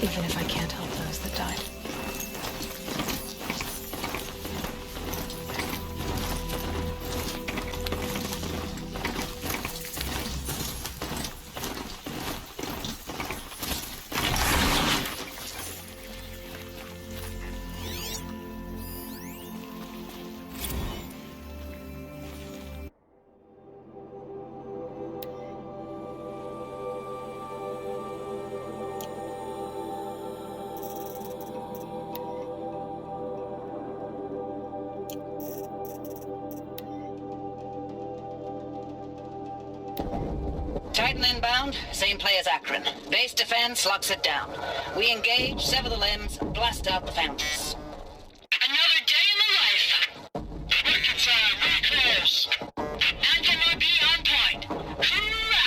even if I can't help those that died. Titan inbound, same play as Akron. Base defense locks it down. We engage, sever the limbs, blast out the foundries. Another day in the life. Working time, we're close. Anthem RB on point. Hoorah!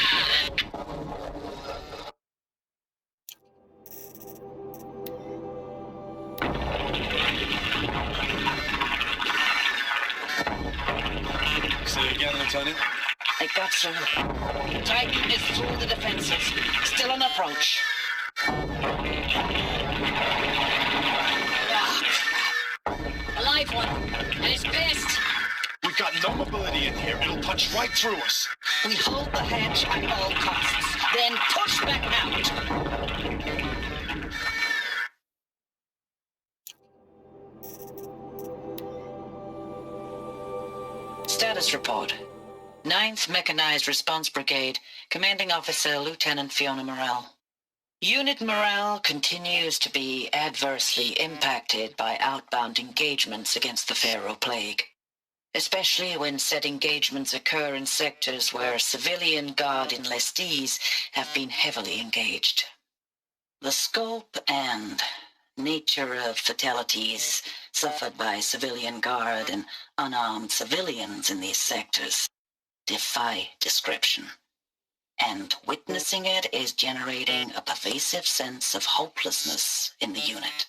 Say again, Lieutenant. It got through. Titan is through the defenses. Still an approach. A live one. And he's pissed. We've got no mobility in here. It'll punch right through us. We hold the hedge at all costs. Then push back out. Status report. 9th Mechanized Response Brigade, Commanding Officer Lieutenant Fiona Morrell. Unit morale continues to be adversely impacted by outbound engagements against the Pharaoh Plague, especially when said engagements occur in sectors where civilian guard enlistees have been heavily engaged. The scope and nature of fatalities suffered by civilian guard and unarmed civilians in these sectors defy description, and witnessing it is generating a pervasive sense of hopelessness in the unit.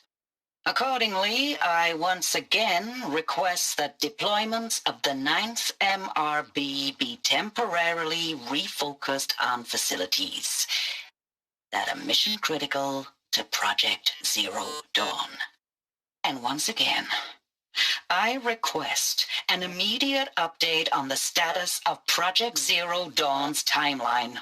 Accordingly, I once again request that deployments of the 9th MRB be temporarily refocused on facilities that are mission critical to Project Zero Dawn. And once again, I request an immediate update on the status of Project Zero Dawn's timeline.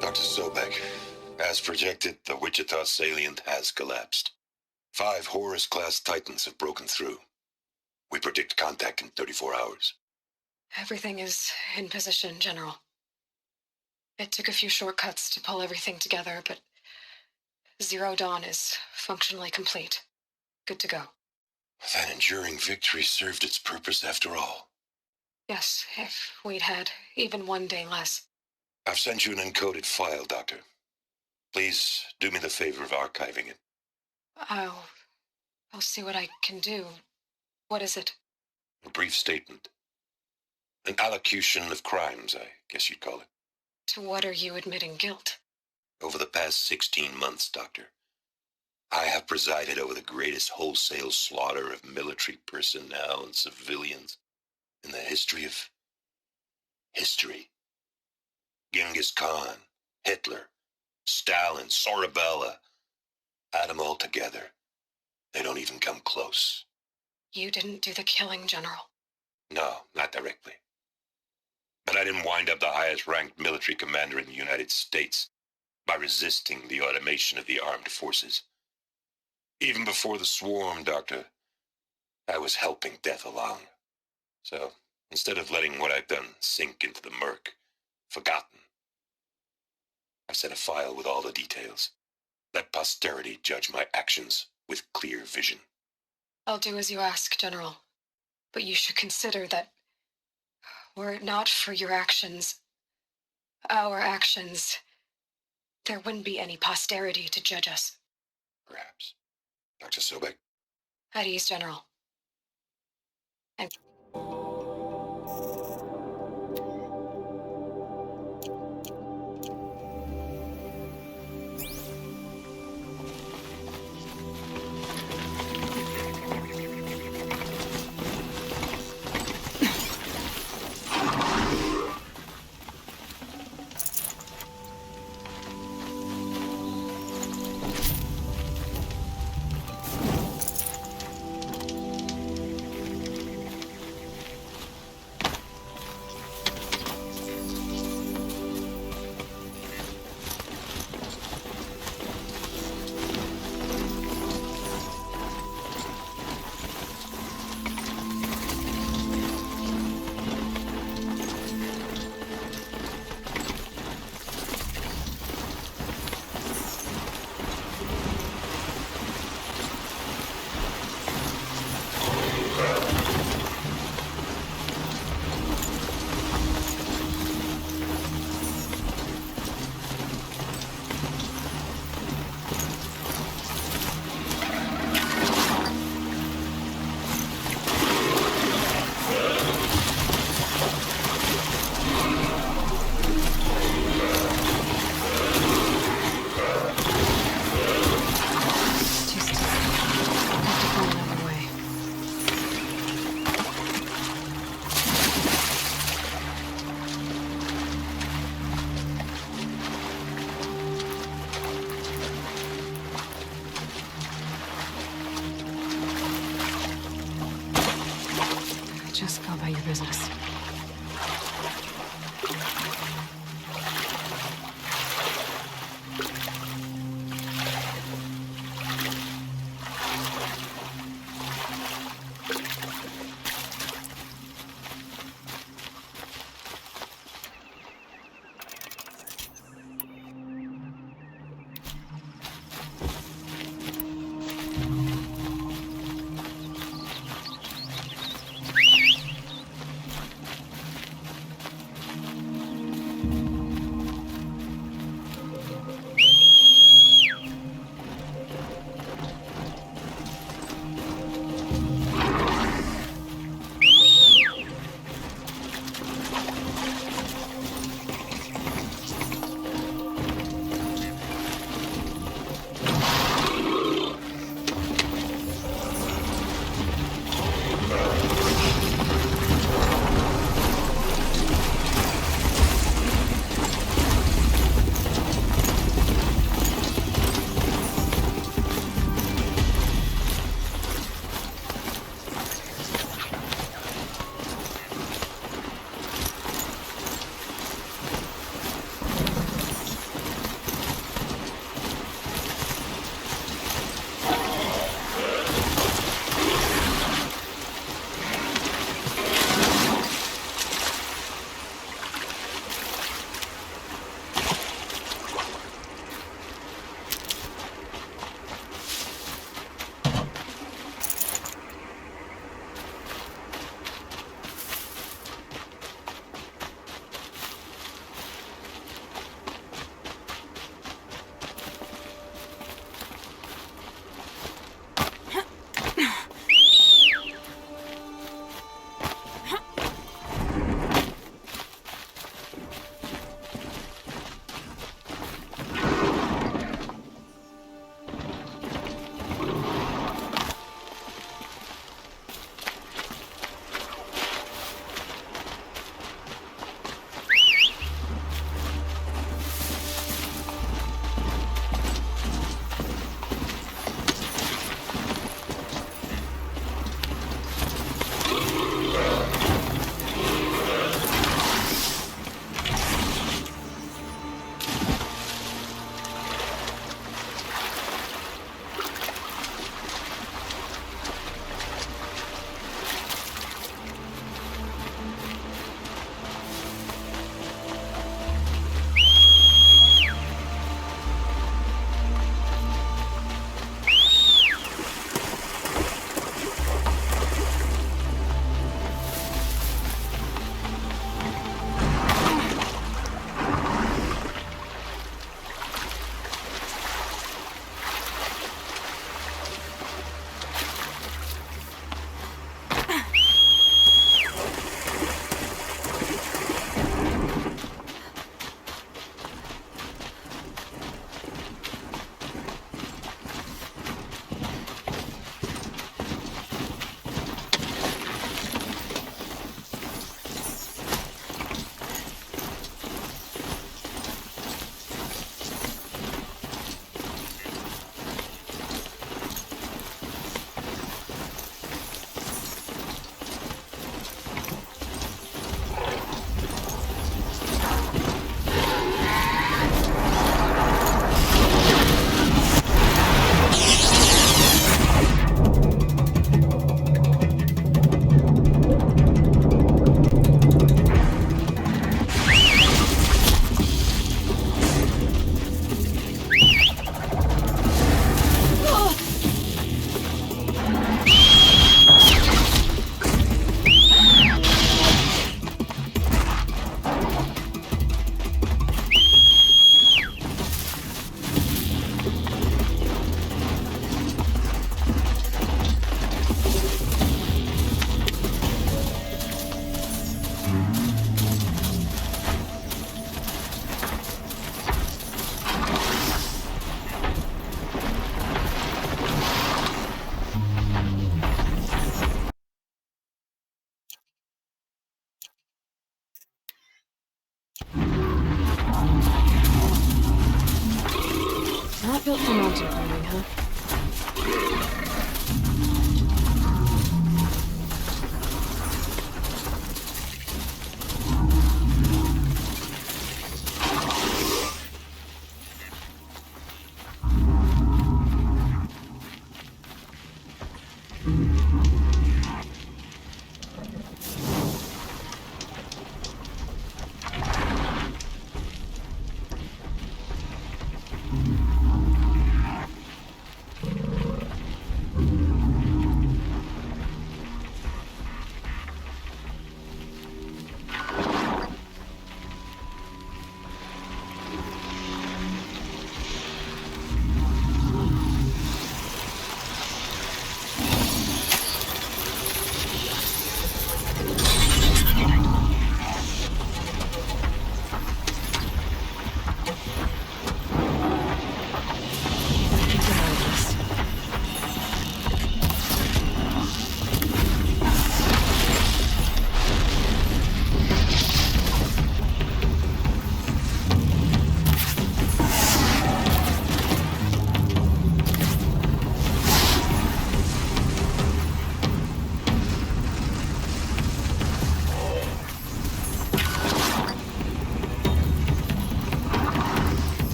Dr. Sobek, as projected, the Wichita salient has collapsed. 5 Horus-class Titans have broken through. We predict contact in 34 hours. Everything is in position, General. It took a few shortcuts to pull everything together, but Zero Dawn is functionally complete. Good to go. That enduring victory served its purpose after all. Yes, if we'd had even one day less. I've sent you an encoded file, Doctor. Please do me the favor of archiving it. I'll see what I can do. What is it? A brief statement. An allocution of crimes, I guess you'd call it. To what are you admitting guilt? Over the past 16 months, Doctor, I have presided over the greatest wholesale slaughter of military personnel and civilians in the history of history. Genghis Khan, Hitler, Stalin, Sorabella, add them all together. They don't even come close. You didn't do the killing, General. No, not directly. But I didn't wind up the highest-ranked military commander in the United States by resisting the automation of the armed forces. Even before the swarm, Doctor, I was helping death along. So, instead of letting what I've done sink into the murk, forgotten, I've sent a file with all the details. Let posterity judge my actions with clear vision. I'll do as you ask, General. But you should consider that were it not for your actions, our actions, there wouldn't be any posterity to judge us. Perhaps. Dr. Sobek? At ease, General. And Just go about your business.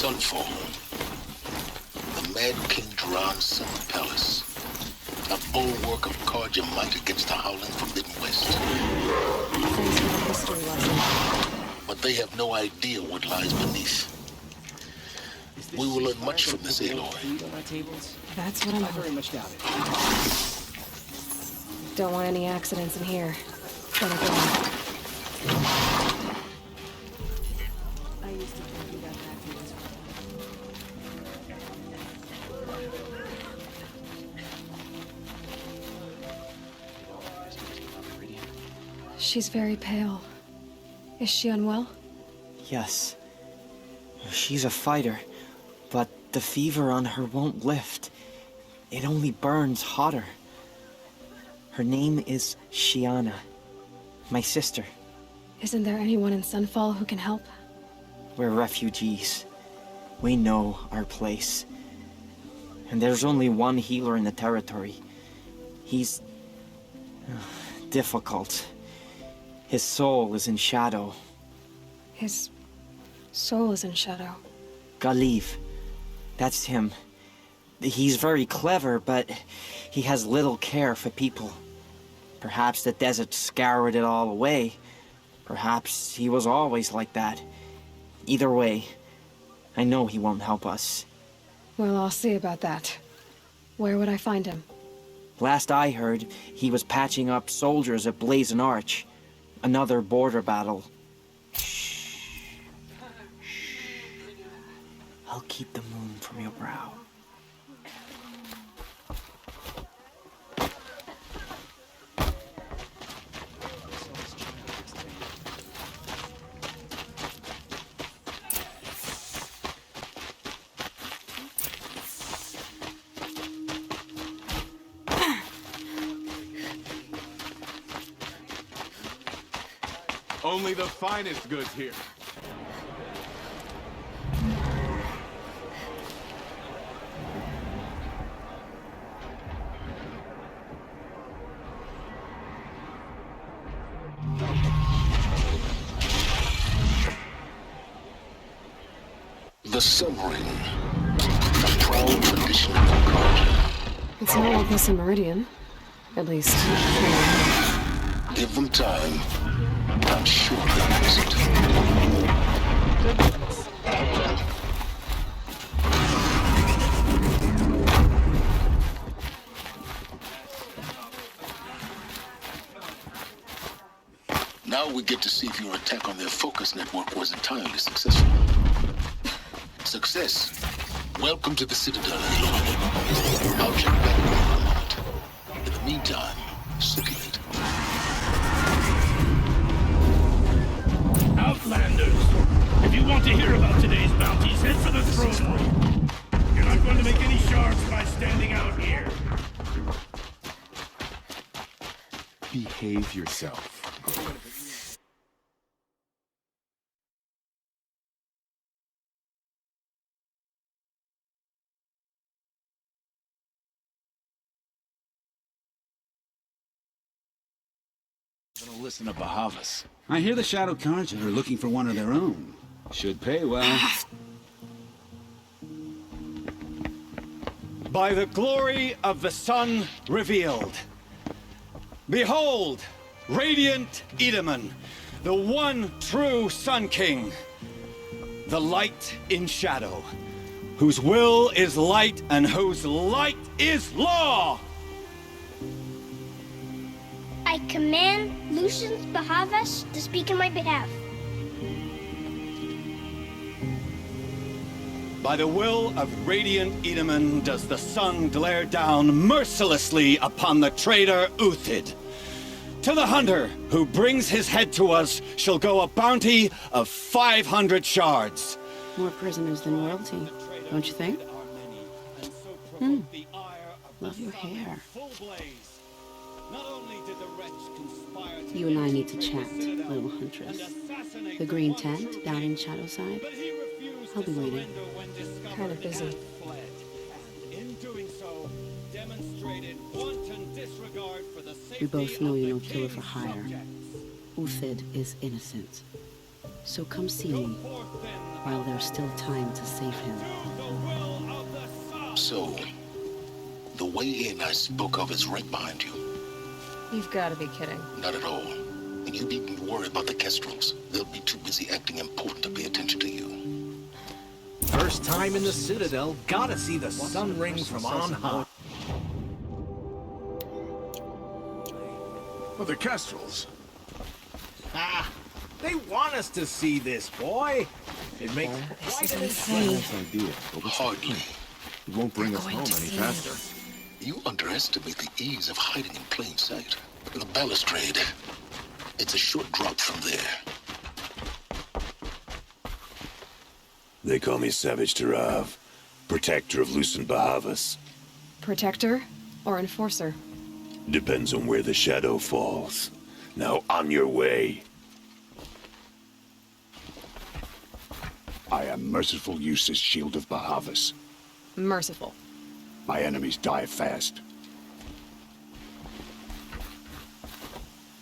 Sunfall. The Mad King Duran's summer palace. A bulwark of cards your might against the howling Forbidden West. Thanks for the history lesson. But they have no idea what lies beneath. We will learn much from this, Aloy. That's what I'm very much doubt it. Don't want any accidents in here. Better go. I used to think you got accidents. She's very pale. Is she unwell? Yes. She's a fighter, but the fever on her won't lift. It only burns hotter. Her name is Shiana, my sister. Isn't there anyone in Sunfall who can help? We're refugees. We know our place. And there's only one healer in the territory. He's difficult. His soul is in shadow. His soul is in shadow. Galiv. That's him. He's very clever, but he has little care for people. Perhaps the desert scoured it all away. Perhaps he was always like that. Either way, I know he won't help us. Well, I'll see about that. Where would I find him? Last I heard, he was patching up soldiers at Blazon Arch. Another border battle. Shh. I'll keep the moon from your brow. Only the finest goods here. The Sun Ring. A proud tradition of Wakanda. It's not like this in Meridian. At least, Give them time. I'm sure they'll use it. Now we get to see if your attack on their focus network was entirely successful. Success. Welcome to the Citadel, Aloy. I'll check back with you in a moment. In the meantime, circulate. Outlanders, if you want to hear about today's bounties, head for the throne room. You're not going to make any shards by standing out here. Behave yourself. Gonna listen to Bahavas. I hear the Shadow Carja are looking for one of their own. Should pay well. By the glory of the sun revealed. Behold, radiant Edaman, the one true Sun King. The light in shadow, whose will is light and whose light is law. I command Lucius Bahavas to speak in my behalf. By the will of radiant Edaman does the sun glare down mercilessly upon the traitor Uthid. To the hunter who brings his head to us shall go a bounty of 500 shards. More prisoners than royalty, don't you think? Love your hair. You and I need to chat, little huntress. The green tent down in Shadowside. I'll be waiting. kind of busy. We both know you're no killer for hire. Uthid is innocent. So come see me, while there's still time to save him. So, the way in I spoke of is right behind you. You've got to be kidding. Not at all. And you needn't worry about the Kestrels. They'll be too busy acting important to pay attention to you. First time in the Citadel, gotta see the sun ring from on high. Well, the Kestrels. Ah, they want us to see this, boy. It makes quite an impression. Nice idea, but what's the Hardly. point? It won't bring us home any faster. You underestimate the ease of hiding in plain sight. The balustrade. It's a short drop from there. They call me Savage Tarav, protector of Lucent Bahavas. Protector or enforcer? Depends on where the shadow falls. Now on your way. I am merciful Use's Shield of Bahavas. Merciful. My enemies die fast.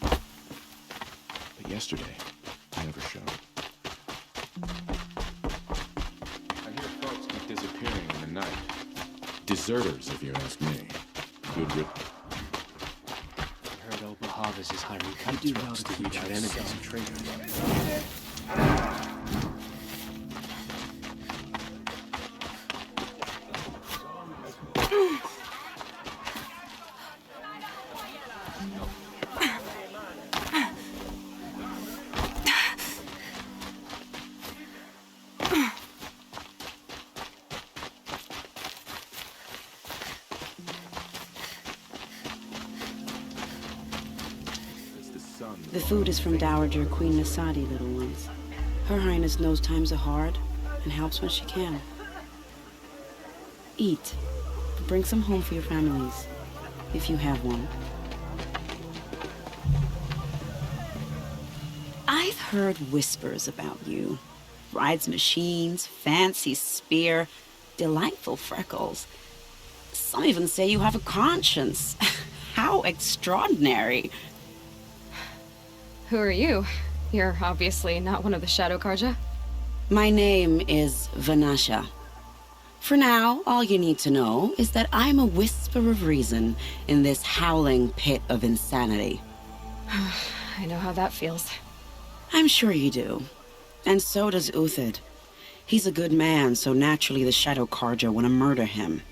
But yesterday, I never showed. I hear folks keep disappearing in the night. Deserters, if you ask me. Good rip. I heard old Bahavas is hiring cutthroats to weed out enemies and traitors. The food is from Dowager Queen Nasadi, little ones. Her Highness knows times are hard and helps when she can. Eat. Bring some home for your families, if you have one. I've heard whispers about you. Rides machines, fancy spear, delightful freckles. Some even say you have a conscience. How extraordinary. Who are you? You're obviously not one of the Shadow Karja. My name is Vanasha. For now, all you need to know is that I'm a whisper of reason in this howling pit of insanity. I know how that feels. I'm sure you do. And so does Uthid. He's a good man, so naturally the Shadow Karja want to murder him.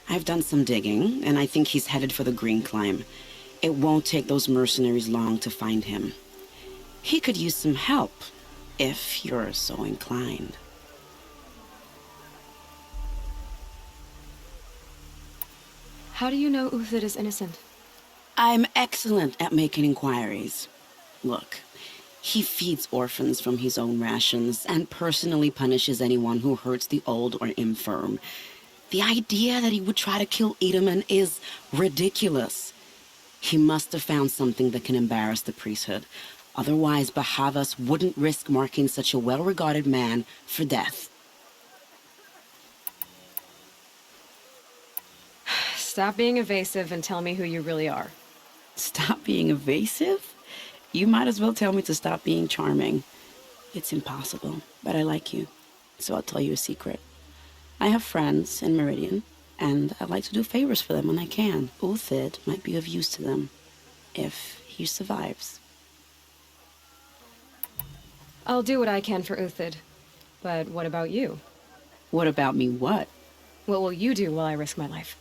I've done some digging, and I think he's headed for the Green Climb. It won't take those mercenaries long to find him. He could use some help, if you're so inclined. How do you know Uthid is innocent? I'm excellent at making inquiries. Look, he feeds orphans from his own rations and personally punishes anyone who hurts the old or infirm. The idea that he would try to kill Edelman is ridiculous. He must have found something that can embarrass the priesthood. Otherwise, Bahavas wouldn't risk marking such a well-regarded man for death. Stop being evasive and tell me who you really are. Stop being evasive? You might as well tell me to stop being charming. It's impossible, but I like you, so I'll tell you a secret. I have friends in Meridian, and I like to do favors for them when I can. Uthid might be of use to them, if he survives. I'll do what I can for Uthid. But what about you? What about me what? What will you do while I risk my life?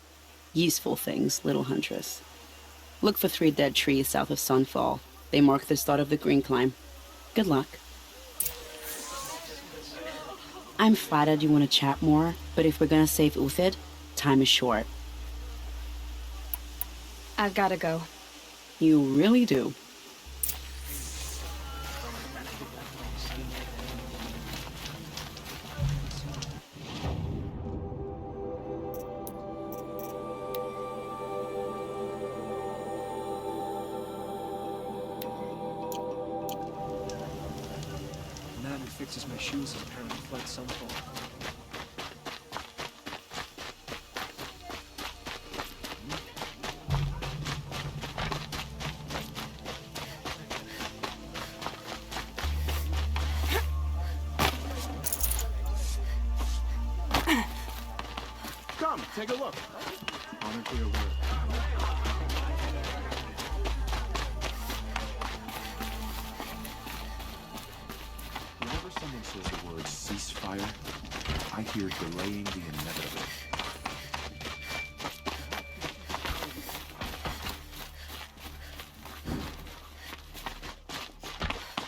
Useful things, little huntress. Look for 3 dead trees south of Sunfall. They mark the start of the Green Climb. Good luck. I'm flattered you want to chat more, but if we're gonna save Uthid, time is short. I've gotta go. You really do. The man who fixes my shoes has apparently fled Sunfall. take a look. Honor to your word. Whenever someone says the word ceasefire, I hear delaying the inevitable.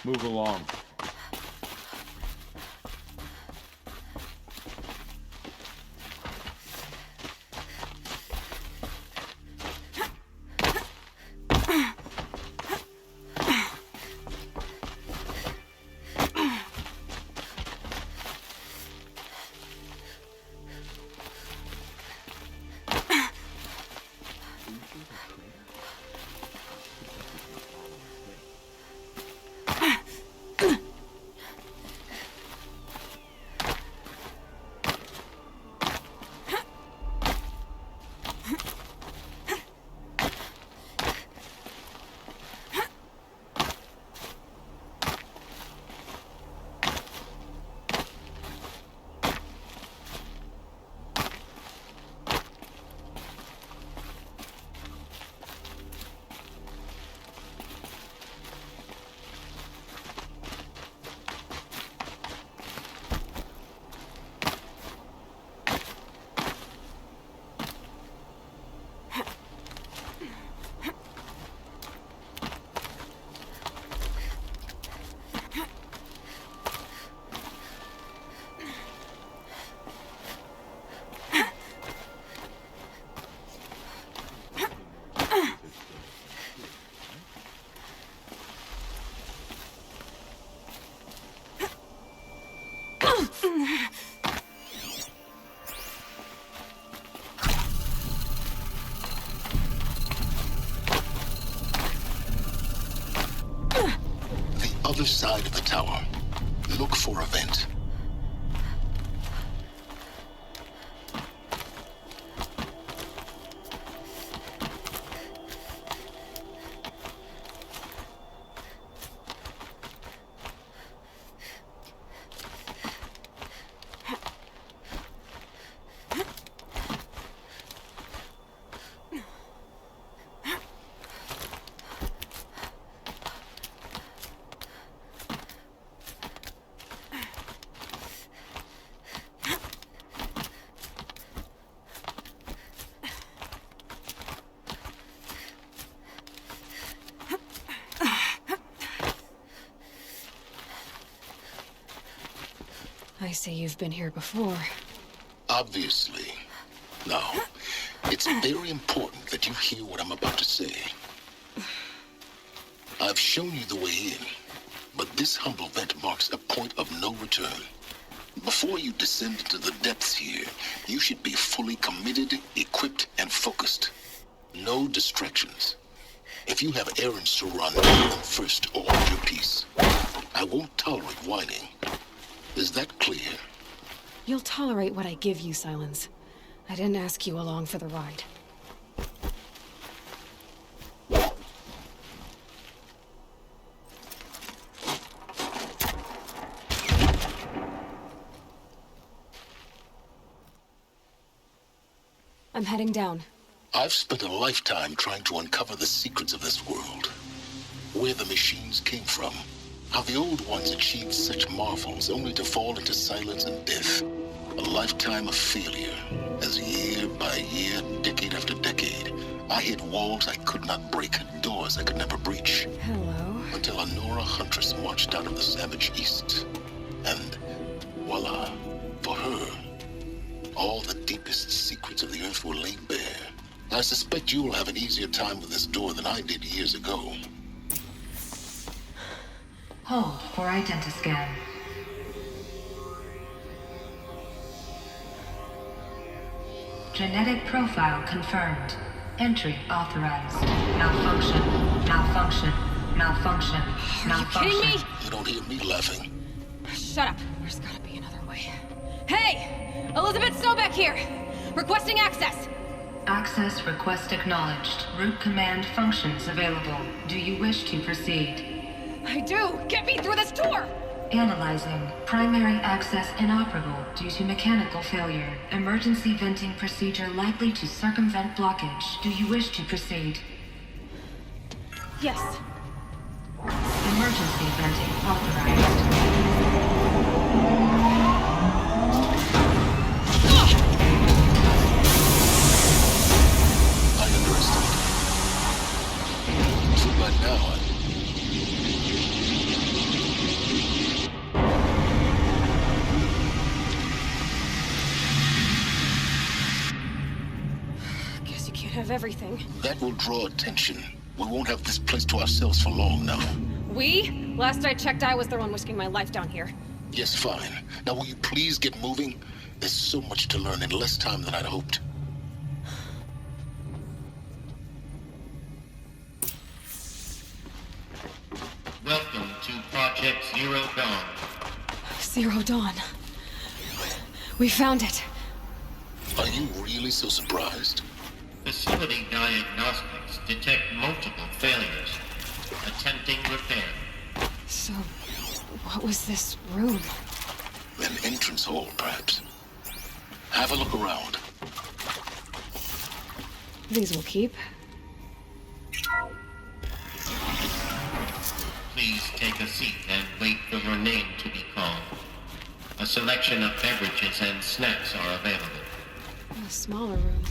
Move along. Other side of the tower. Look for a vent. I see you've been here before. Obviously. Now, it's very important that you hear what I'm about to say. I've shown you the way in, but this humble vent marks a point of no return. Before you descend into the depths here, you should be fully committed, equipped, and focused. No distractions. If you have errands to run, do them first or hold your peace. I won't tolerate whining. Is that clear? You'll tolerate what I give you, Silence. I didn't ask you along for the ride. I'm heading down. I've spent a lifetime trying to uncover the secrets of this world. Where the machines came from. How the old ones achieved such marvels only to fall into silence and death. A lifetime of failure, as year by year, decade after decade, I hit walls I could not break, doors I could never breach. Hello. Until a Nora huntress marched out of the savage east. And voila, for her, all the deepest secrets of the earth were laid bare. I suspect you'll have an easier time with this door than I did years ago. Hold for identiscan. Genetic profile confirmed. Entry authorized. Malfunction. Malfunction. Malfunction. Malfunction. Are you kidding me? You don't hear me laughing. Shut up. There's gotta be another way. Hey! Elizabeth Sobek here! Requesting access! Access request acknowledged. Root command functions available. Do you wish to proceed? I do! Get me through this door! Analyzing. Primary access inoperable due to mechanical failure. Emergency venting procedure likely to circumvent blockage. Do you wish to proceed? Yes. Emergency venting authorized. But now, Guess you can't have everything. that will draw attention. We won't have this place to ourselves for long now. We? Last I checked, I was the one risking my life down here. Yes, fine. Now will you please get moving? There's so much to learn in less time than I'd hoped. Welcome to Project Zero Dawn. Zero Dawn. We found it. Are you really so surprised? Facility diagnostics detect multiple failures. Attempting repair. So, what was this room? An entrance hall, perhaps. Have a look around. These will keep. Please take a seat and wait for your name to be called. A selection of beverages and snacks are available. A smaller room.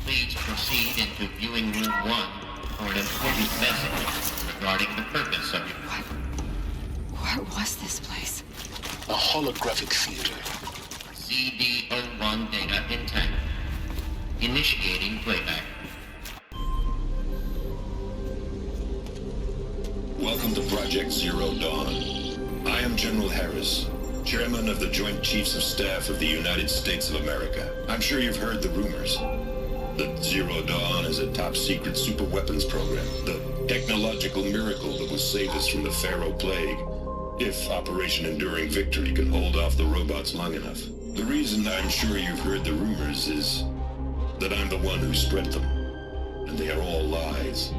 Please proceed into viewing room 1 for an important message regarding the purpose of your... What was this place? A holographic theater. CD01 data intact. Initiating playback. Welcome to Project Zero Dawn. I am General Harris, Chairman of the Joint Chiefs of Staff of the United States of America. I'm sure you've heard the rumors. That Zero Dawn is a top-secret super-weapons program, the technological miracle that will save us from the Pharaoh Plague, if Operation Enduring Victory can hold off the robots long enough. The reason I'm sure you've heard the rumors is that I'm the one who spread them, and they are all lies.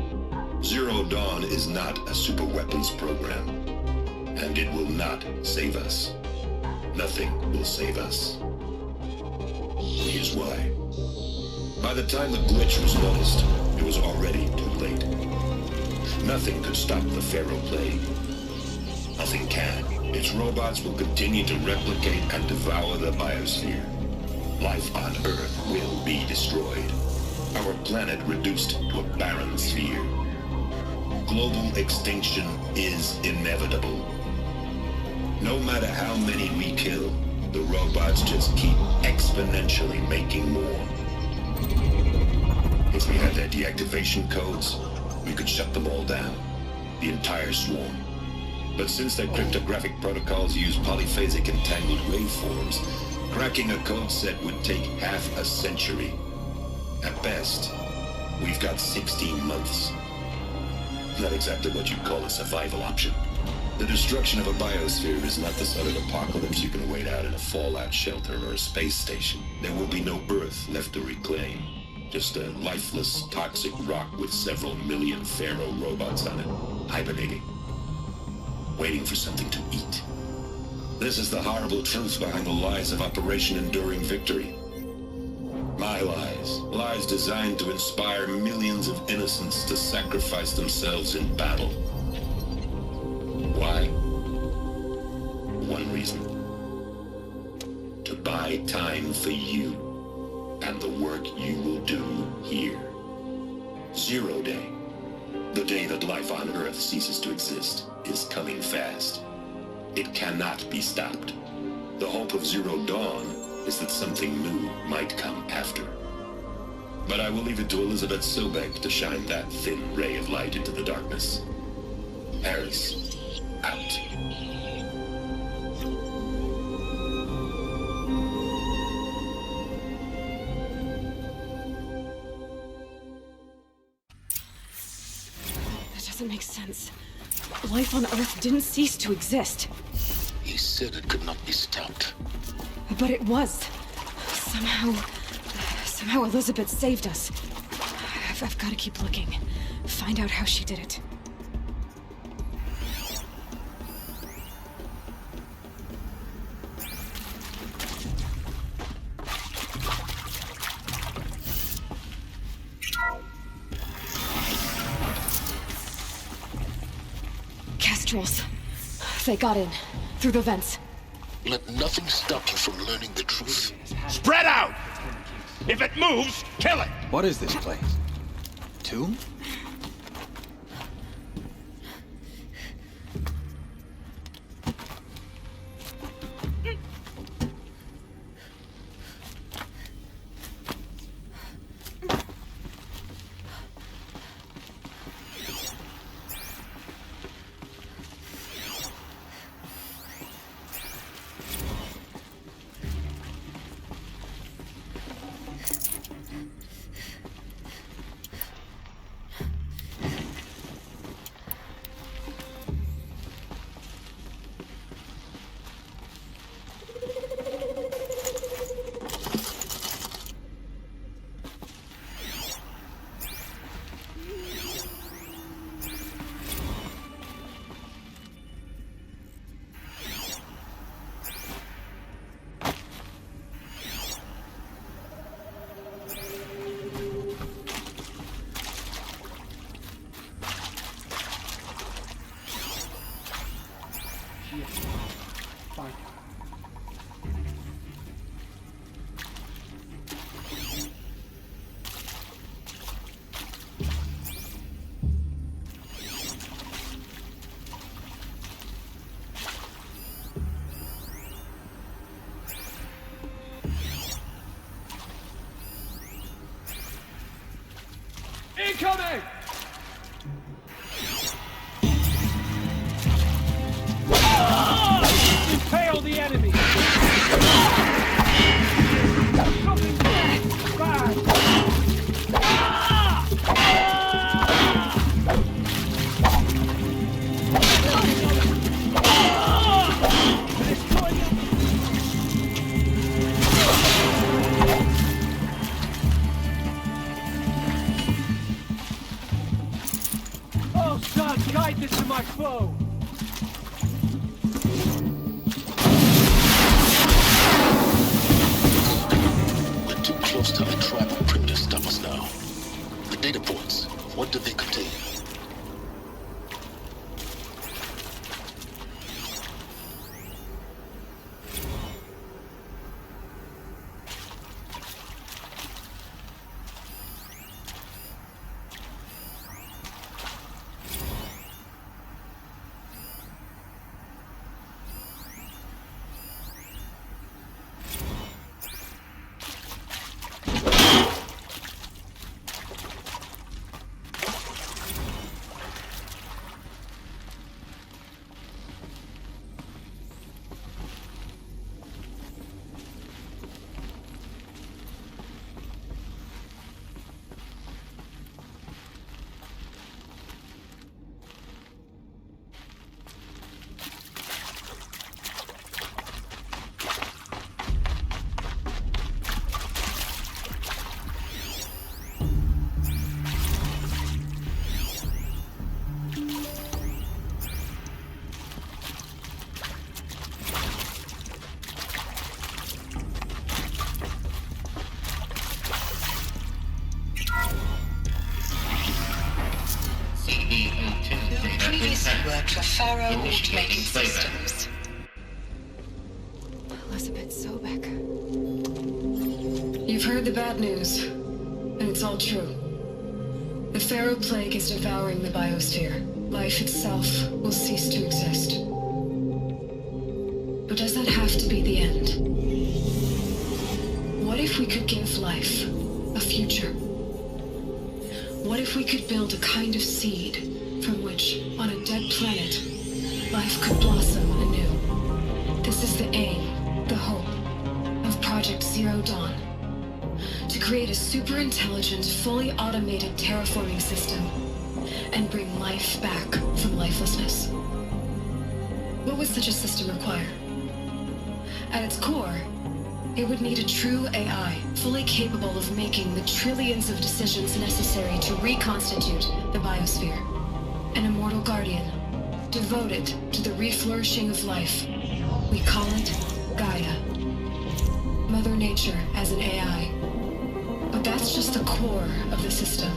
Zero Dawn is not a super-weapons program, and it will not save us. Nothing will save us. Here's why. By the time the glitch was noticed, it was already too late. Nothing could stop the Pharaoh Plague. Nothing can. Its robots will continue to replicate and devour the biosphere. Life on Earth will be destroyed. Our planet reduced to a barren sphere. Global extinction is inevitable. No matter how many we kill, the robots just keep exponentially making more. If we had their deactivation codes, we could shut them all down. The entire swarm. But since their cryptographic protocols use polyphasic entangled waveforms, cracking a code set would take half a century. At best, we've got 16 months. Not exactly what you'd call a survival option. The destruction of a biosphere is not the sudden apocalypse you can wait out in a fallout shelter or a space station. There will be no Earth left to reclaim. Just a lifeless, toxic rock with several million Pharaoh robots on it, hibernating, waiting for something to eat. This is the horrible truth behind the lies of Operation Enduring Victory. My lies. Lies designed to inspire millions of innocents to sacrifice themselves in battle. Why? One reason. To buy time for you and the work you will do here. Zero Day, the day that life on Earth ceases to exist, is coming fast. It cannot be stopped. The hope of Zero Dawn is that something new might come after. But I will leave it to Elizabeth Sobek to shine that thin ray of light into the darkness. Harris, out. doesn't make sense. Life on Earth didn't cease to exist. He said it could not be stopped. But it was. Somehow Elizabeth saved us. I've got to keep looking. Find out how she did it. Kestrels. They got in. Through the vents. Let nothing stop you from learning the truth. Spread out! If it moves, kill it! What is this place? Tomb? Incoming! Impale the enemy! Something bad! Oh, son, guide this to my foe! We're too close to the tribal print to stop us now. The data points, what do they contain? Previously worked for Pharaoh Automated Systems. Elizabeth Sobek. You've heard the bad news, and it's all true. The Pharaoh Plague is devouring the biosphere. Life itself will cease to exist. But does that have to be the end? What if we could give life a future? What if we could build a kind of seed from which, on a dead planet, life could blossom anew? This is the aim, the hope, of Project Zero Dawn. To create a super-intelligent, fully automated terraforming system and bring life back from lifelessness. What would such a system require? At its core, it would need a true AI, fully capable of making the trillions of decisions necessary to reconstitute the biosphere. An immortal guardian, devoted to the reflourishing of life. We call it Gaia. Mother Nature as an AI. But that's just the core of the system.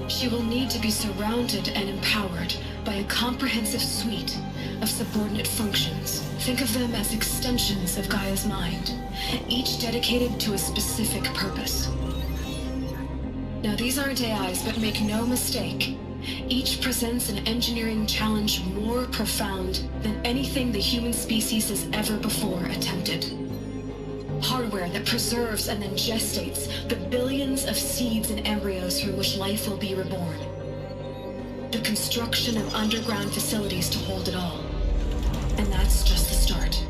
She will need to be surrounded and empowered by a comprehensive suite of subordinate functions. Think of them as extensions of Gaia's mind, each dedicated to a specific purpose. Now, these aren't AIs, but make no mistake, each presents an engineering challenge more profound than anything the human species has ever before attempted. Hardware that preserves and then gestates the billions of seeds and embryos from which life will be reborn. The construction of underground facilities to hold it all. And that's just the start.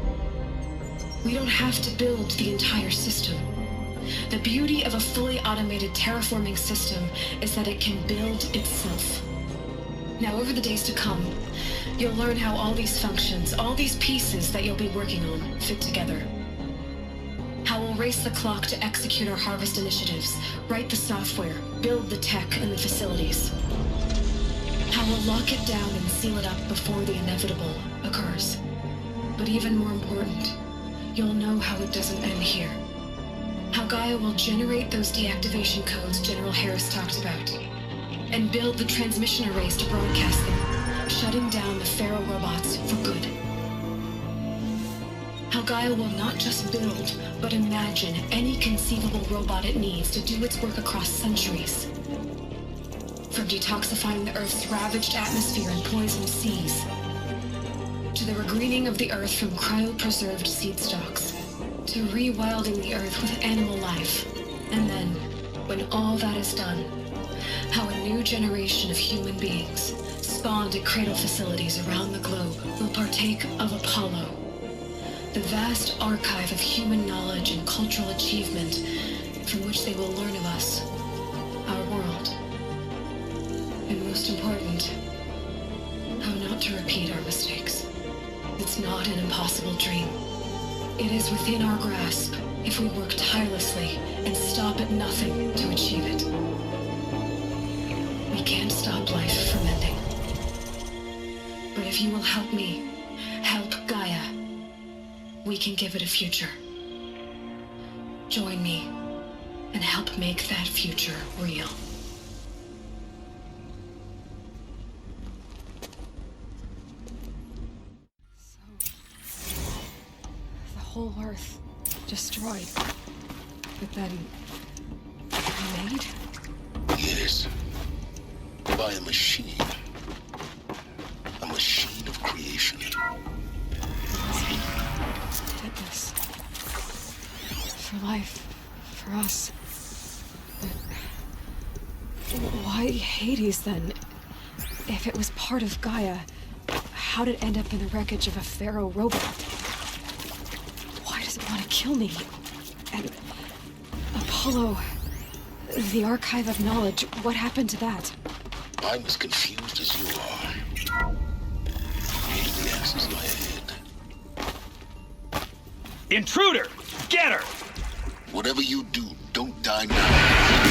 We don't have to build the entire system. The beauty of a fully automated terraforming system is that it can build itself. Now, over the days to come, you'll learn how all these functions, all these pieces that you'll be working on, fit together. How we'll race the clock to execute our harvest initiatives, write the software, build the tech and the facilities. How we'll lock it down and seal it up before the inevitable occurs. But even more important, you'll know how it doesn't end here. How Gaia will generate those deactivation codes General Harris talked about, and build the transmission arrays to broadcast them, shutting down the Pharaoh robots for good. How Gaia will not just build, but imagine any conceivable robot it needs to do its work across centuries. From detoxifying the Earth's ravaged atmosphere and poisoned seas, to the regreening of the Earth from cryopreserved seed stalks, to rewilding the Earth with animal life. And then, when all that is done, how a new generation of human beings, spawned at cradle facilities around the globe, will partake of Apollo, the vast archive of human knowledge and cultural achievement from which they will learn of us, our world. And most important, how not to repeat our mistakes. It's not an impossible dream. It is within our grasp if we work tirelessly and stop at nothing to achieve it. We can't stop life from ending. But if you will help me, help Gaia, we can give it a future. Join me and help make that future real. The whole Earth destroyed, but then remade? Yes. By a machine. A machine of creation. Fitness. For life. For us. But why Hades then? If it was part of Gaia, how'd it end up in the wreckage of a Pharaoh robot? Why does it want to kill me? And Apollo, the archive of knowledge, what happened to that? I'm as confused as you are. Maybe the answers lie ahead. Intruder! Get her! Whatever you do, don't die now.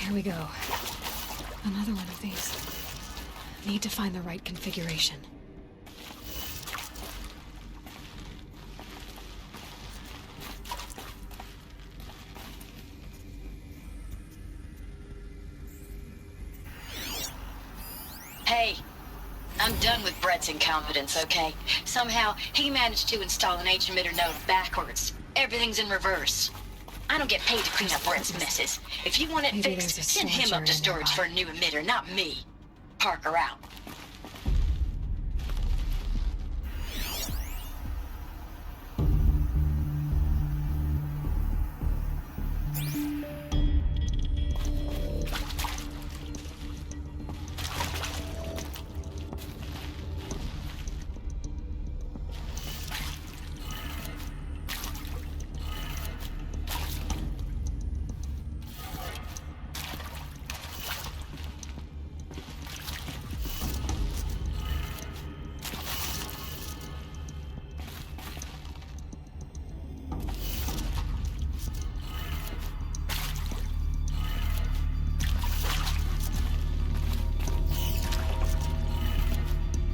Here we go. Another one of these. Need to find the right configuration. Hey, I'm done with Brett's incompetence, okay? Somehow, he managed to install an H-emitter node backwards. Everything's in reverse. I don't get paid to clean up Brett's messes. If you want it Maybe fixed, there's a send him up to soldier in storage for a new emitter, not me. Parker out.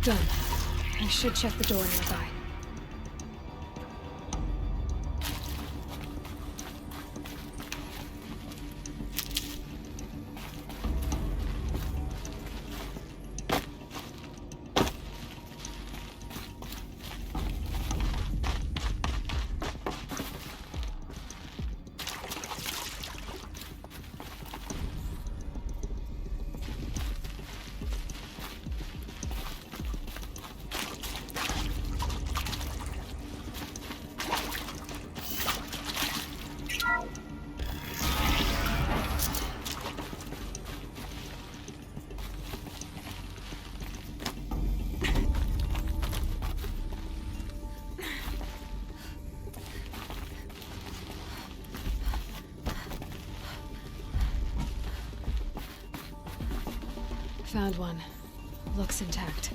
Done. I should check the door nearby. Found one. Looks intact.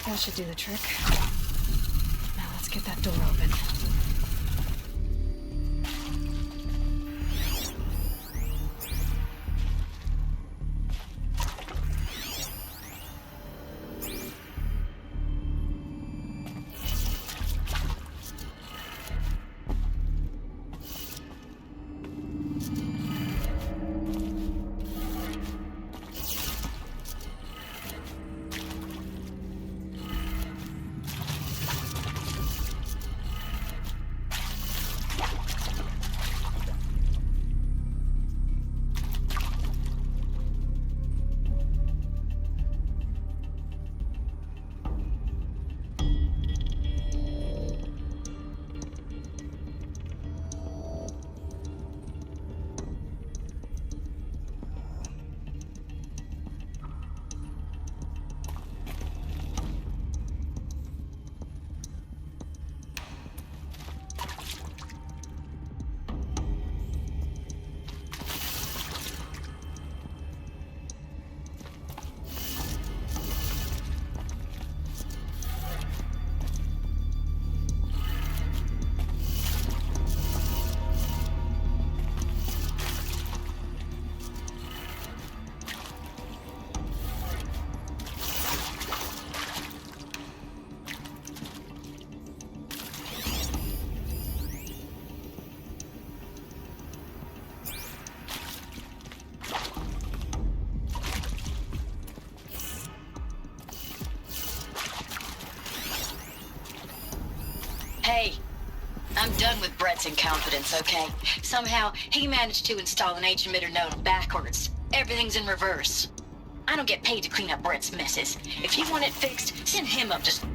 That should do the trick. Now let's get that door open. Hey, I'm done with Brett's incompetence, okay? Somehow, he managed to install an H-emitter node backwards. Everything's in reverse. I don't get paid to clean up Brett's messes. If you want it fixed, send him up to...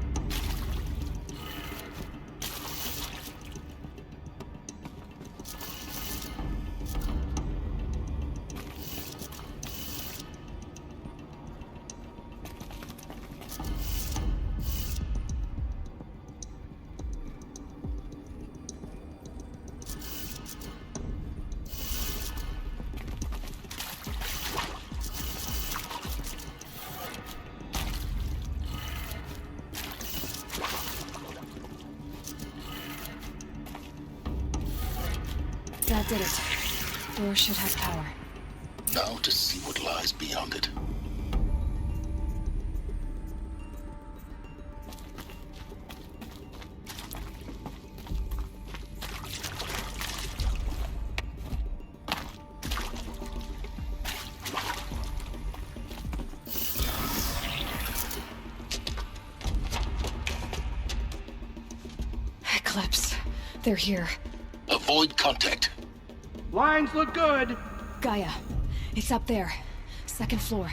That did it. Door should have power. Now to see what lies beyond it. Eclipse. They're here. Avoid contact. Lines look good. Gaia. It's up there. Second floor.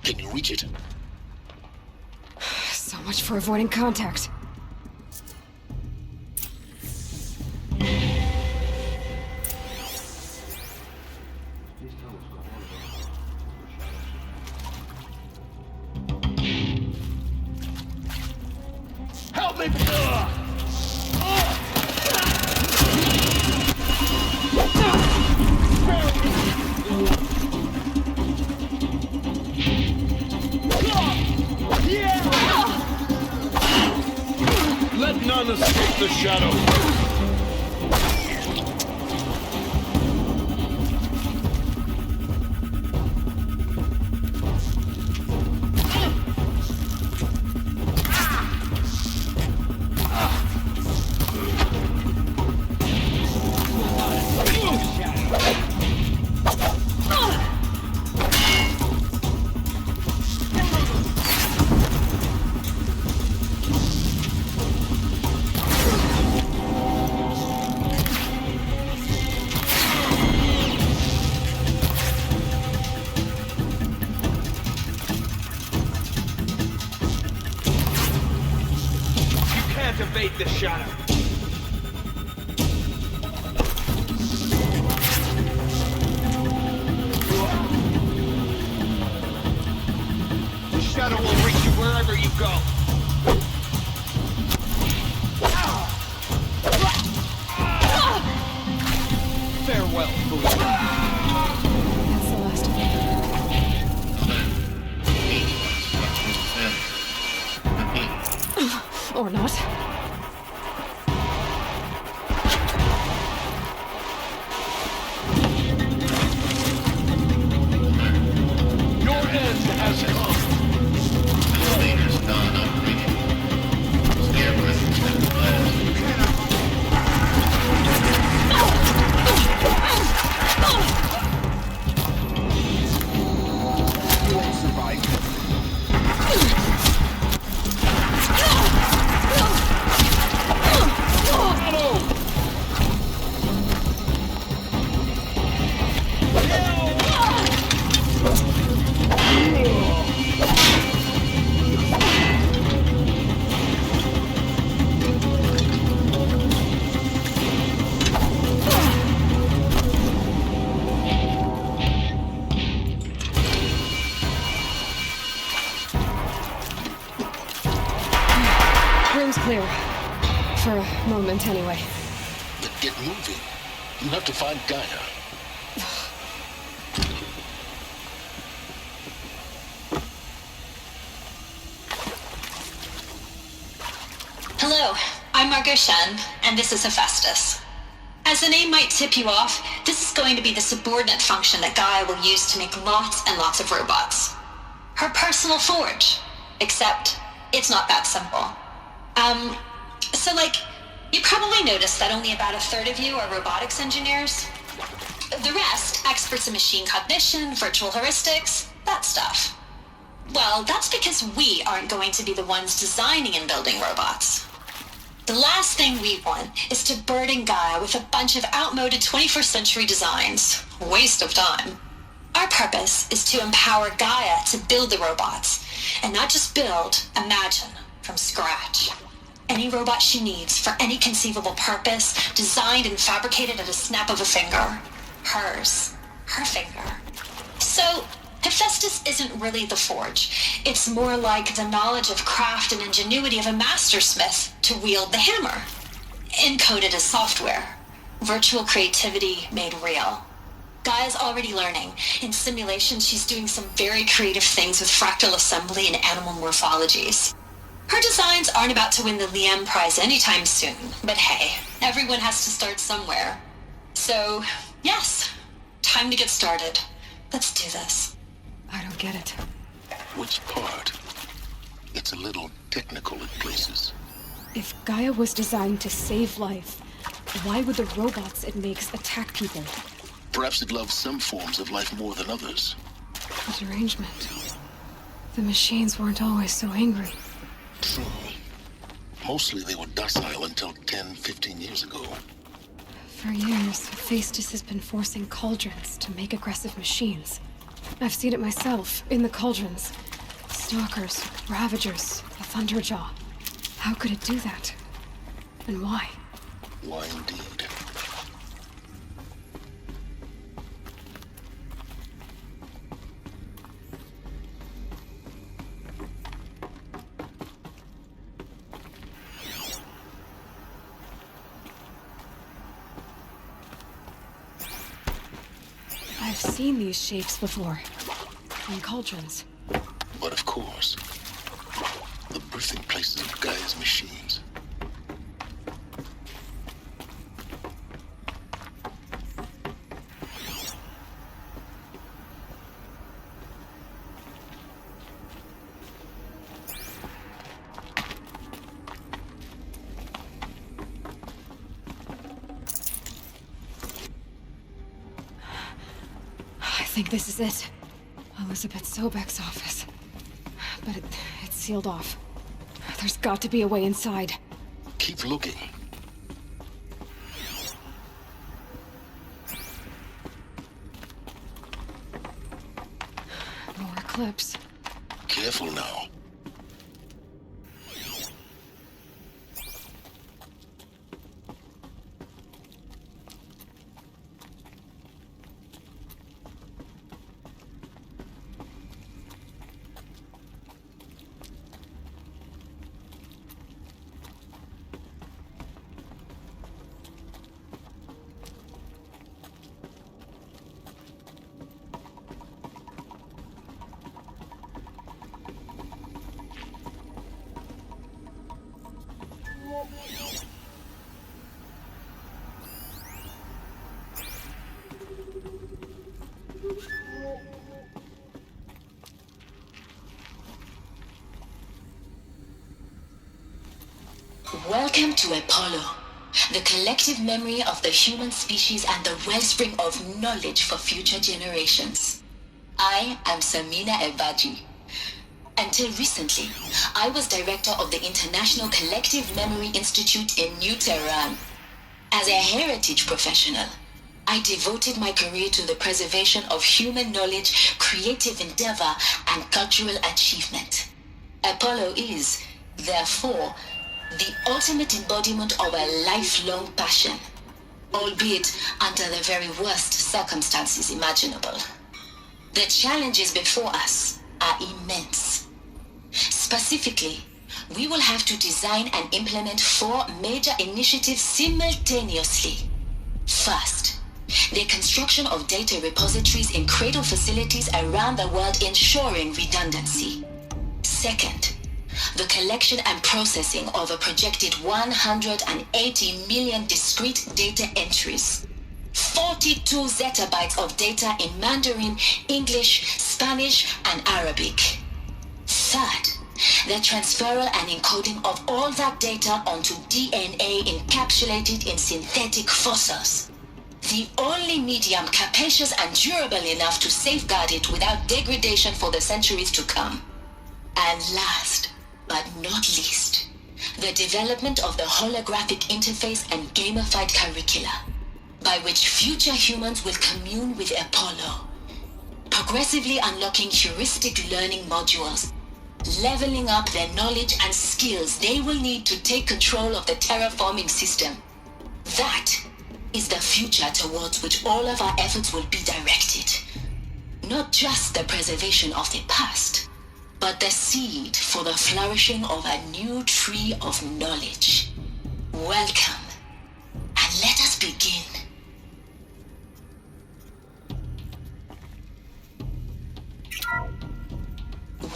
Can you reach it? So much for avoiding contact. Help me! Let none escape the shadow. Evade the shadow. The shadow will reach you wherever you go. Farewell, fool. That's the last of them. Or not. Has come. Elevator's non-operational. Scare presence has left. You won't survive this. Room's clear. For a moment, anyway. Then get moving. You have to find Gaia. Hello, I'm Margot Shen, and this is Hephaestus. As the name might tip you off, this is going to be the subordinate function that Gaia will use to make lots and lots of robots. Her personal forge. Except, it's not that simple. You probably noticed that only about a third of you are robotics engineers. The rest, experts in machine cognition, virtual heuristics, that stuff. Well, that's because we aren't going to be the ones designing and building robots. The last thing we want is to burden Gaia with a bunch of outmoded 21st century designs. Waste of time. Our purpose is to empower Gaia to build the robots, and not just build, imagine, from scratch. Any robot she needs for any conceivable purpose, designed and fabricated at a snap of a finger. Hers. Her finger. So, Hephaestus isn't really the forge. It's more like the knowledge of craft and ingenuity of a mastersmith to wield the hammer. Encoded as software. Virtual creativity made real. Gaia's already learning. In simulation, she's doing some very creative things with fractal assembly and animal morphologies. Her designs aren't about to win the Liam Prize anytime soon, but hey, everyone has to start somewhere. So, yes, time to get started. Let's do this. I don't get it. Which part? It's a little technical in places. If Gaia was designed to save life, why would the robots it makes attack people? Perhaps it loves some forms of life more than others. A derangement. The machines weren't always so angry. True. Mostly they were docile until 10, 15 years ago. For years, Hephaestus has been forcing cauldrons to make aggressive machines. I've seen it myself, in the cauldrons. Stalkers, Ravagers, a Thunderjaw. How could it do that? And why? Why indeed? I've seen these shapes before. In cauldrons. But of course, the birthing places of Gaia's machines. I think this is it. Elizabeth Sobek's office. But it's sealed off. There's got to be a way inside. Keep looking. More clips. Careful now. Welcome to Apollo, the collective memory of the human species and the wellspring of knowledge for future generations. I am Samina Ebaji. Until recently, I was director of the International Collective Memory Institute in New Tehran. As a heritage professional, I devoted my career to the preservation of human knowledge, creative endeavor, and cultural achievement. Apollo is, therefore, the ultimate embodiment of a lifelong passion, albeit under the very worst circumstances imaginable. The challenges before us are immense. Specifically, we will have to design and implement 4 major initiatives simultaneously. First, the construction of data repositories in cradle facilities around the world ensuring redundancy. Second, the collection and processing of a projected 180 million discrete data entries. 42 zettabytes of data in Mandarin, English, Spanish, and Arabic. Third, the transferal and encoding of all that data onto DNA encapsulated in synthetic fossils. The only medium capacious and durable enough to safeguard it without degradation for the centuries to come. And last, but not least, the development of the holographic interface and gamified curricula, by which future humans will commune with Apollo, progressively unlocking heuristic learning modules, leveling up their knowledge and skills they will need to take control of the terraforming system. That is the future towards which all of our efforts will be directed. Not just the preservation of the past, but the seed for the flourishing of a new tree of knowledge. Welcome, and let us begin.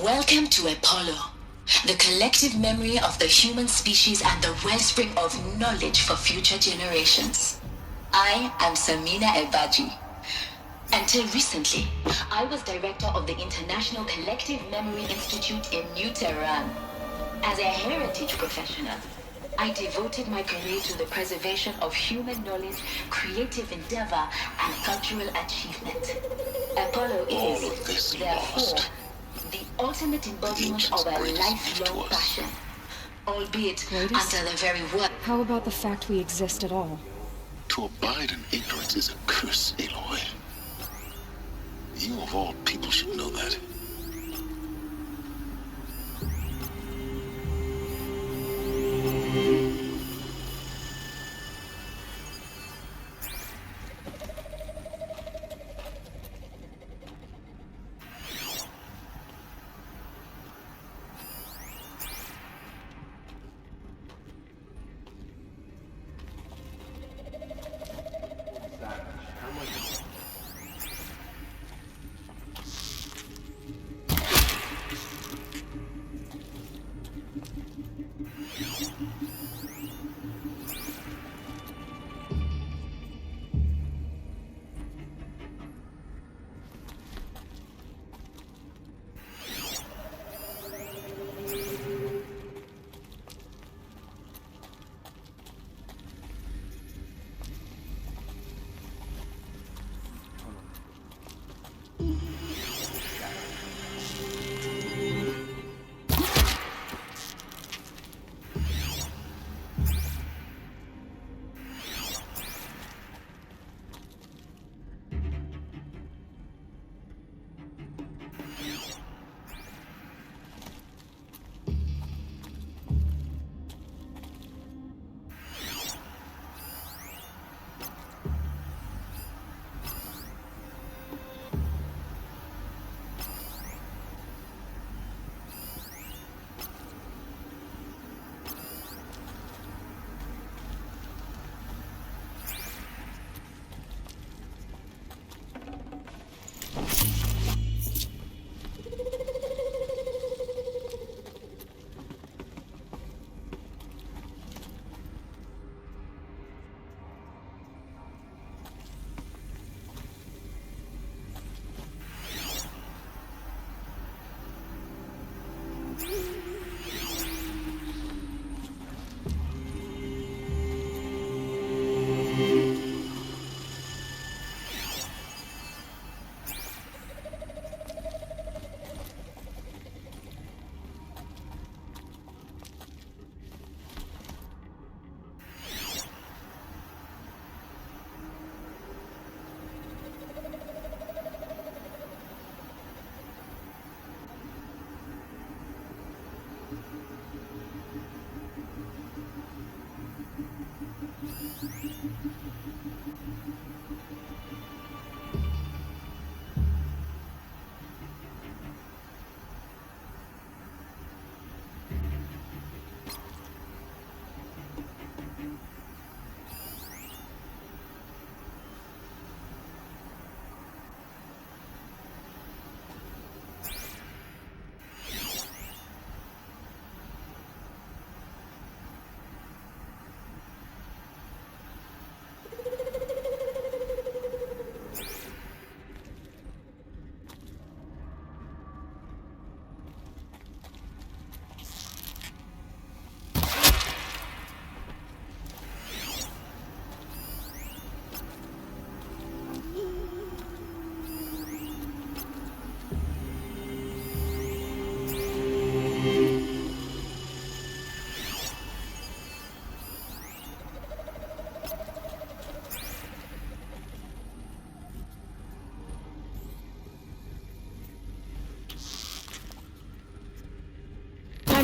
Welcome to Apollo, the collective memory of the human species and the wellspring of knowledge for future generations. I am Samina Ebaji. Until recently, I was director of the International Collective Memory Institute in New Tehran. As a heritage professional, I devoted my career to the preservation of human knowledge, creative endeavor, and cultural achievement. Apollo is, therefore, the ultimate embodiment of a lifelong passion, albeit under the very word. How about the fact we exist at all? To abide in ignorance is a curse, Aloy. You of all people should know that.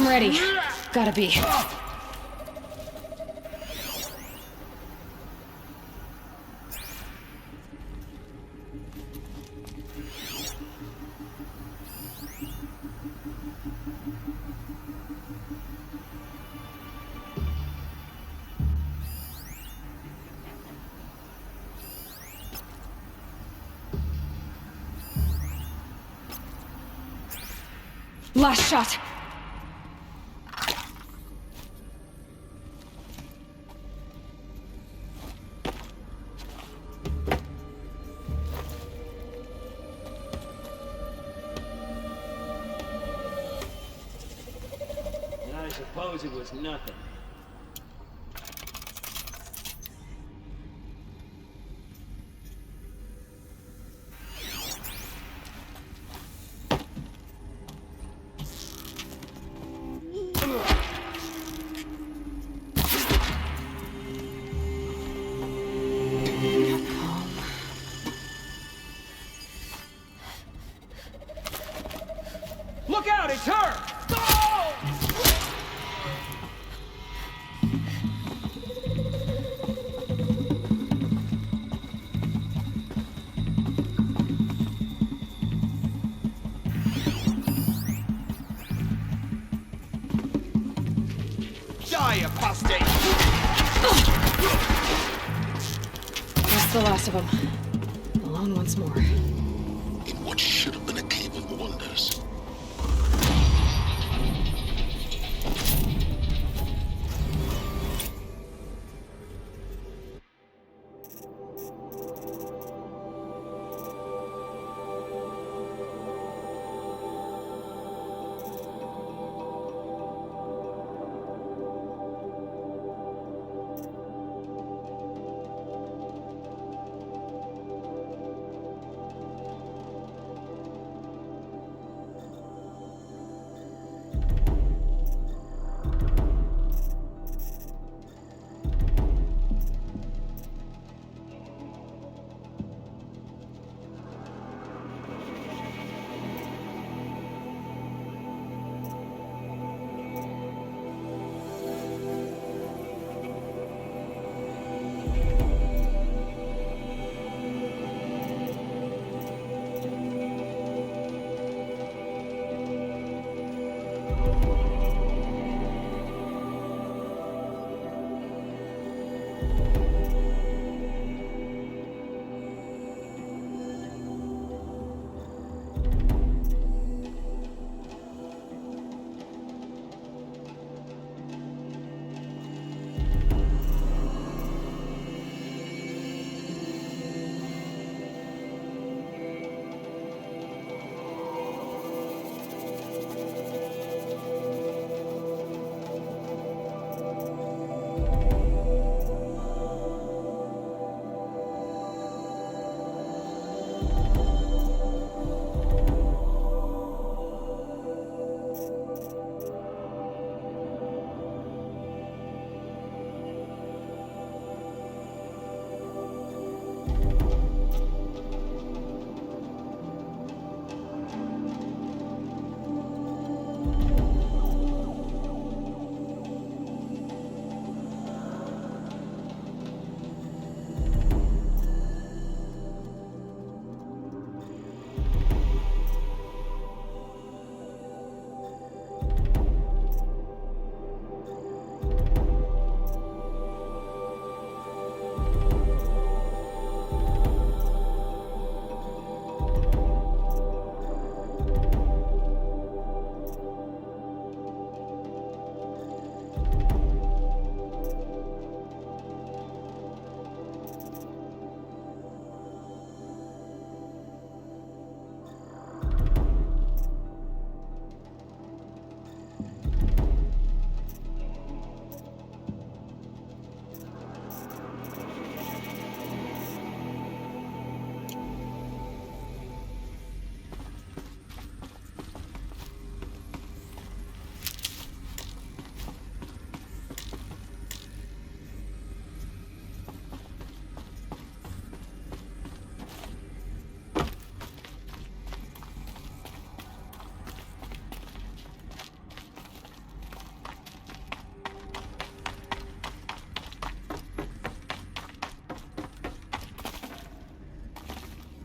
I'm ready. Gotta be. Last shot! I suppose it was nothing. Look out, it's her! Die, apostate! That's the last of them. Alone once more. In what should have been a cave of wonders.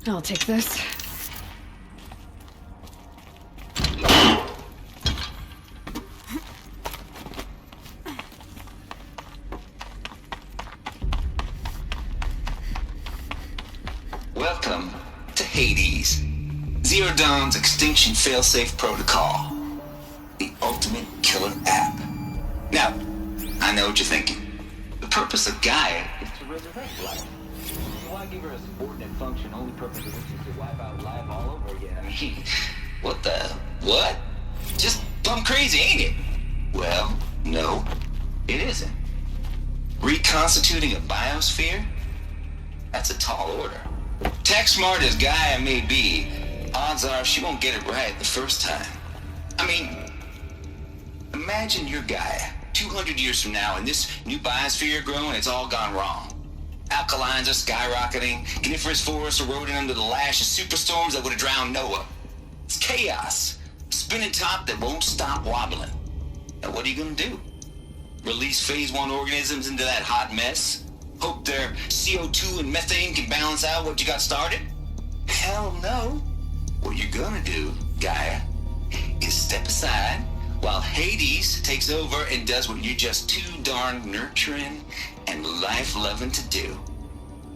I'll take this. Welcome to Hades. Zero Dawn's Extinction Failsafe Protocol. The ultimate killer app. Now, I know what you're thinking. The purpose of Gaia is to resurrect life. So why give her a subordinate function only purpose of which is to wipe out life all over again? What the... what? Just plumb crazy, ain't it? Well, no, it isn't. Reconstituting a biosphere? That's a tall order. Tech smart as Gaia may be, odds are she won't get it right the first time. I mean, imagine you're Gaia, 200 years from now, and this new biosphere growing, it's all gone wrong. Alkalines are skyrocketing, coniferous forests eroding under the lash of superstorms that would have drowned Noah. It's chaos, a spinning top that won't stop wobbling. Now what are you gonna do? Release phase 1 organisms into that hot mess? Hope their CO2 and methane can balance out what you got started? Hell no. What you're gonna do, Gaia, is step aside while Hades takes over and does what you're just too darn nurturing and life-loving to do,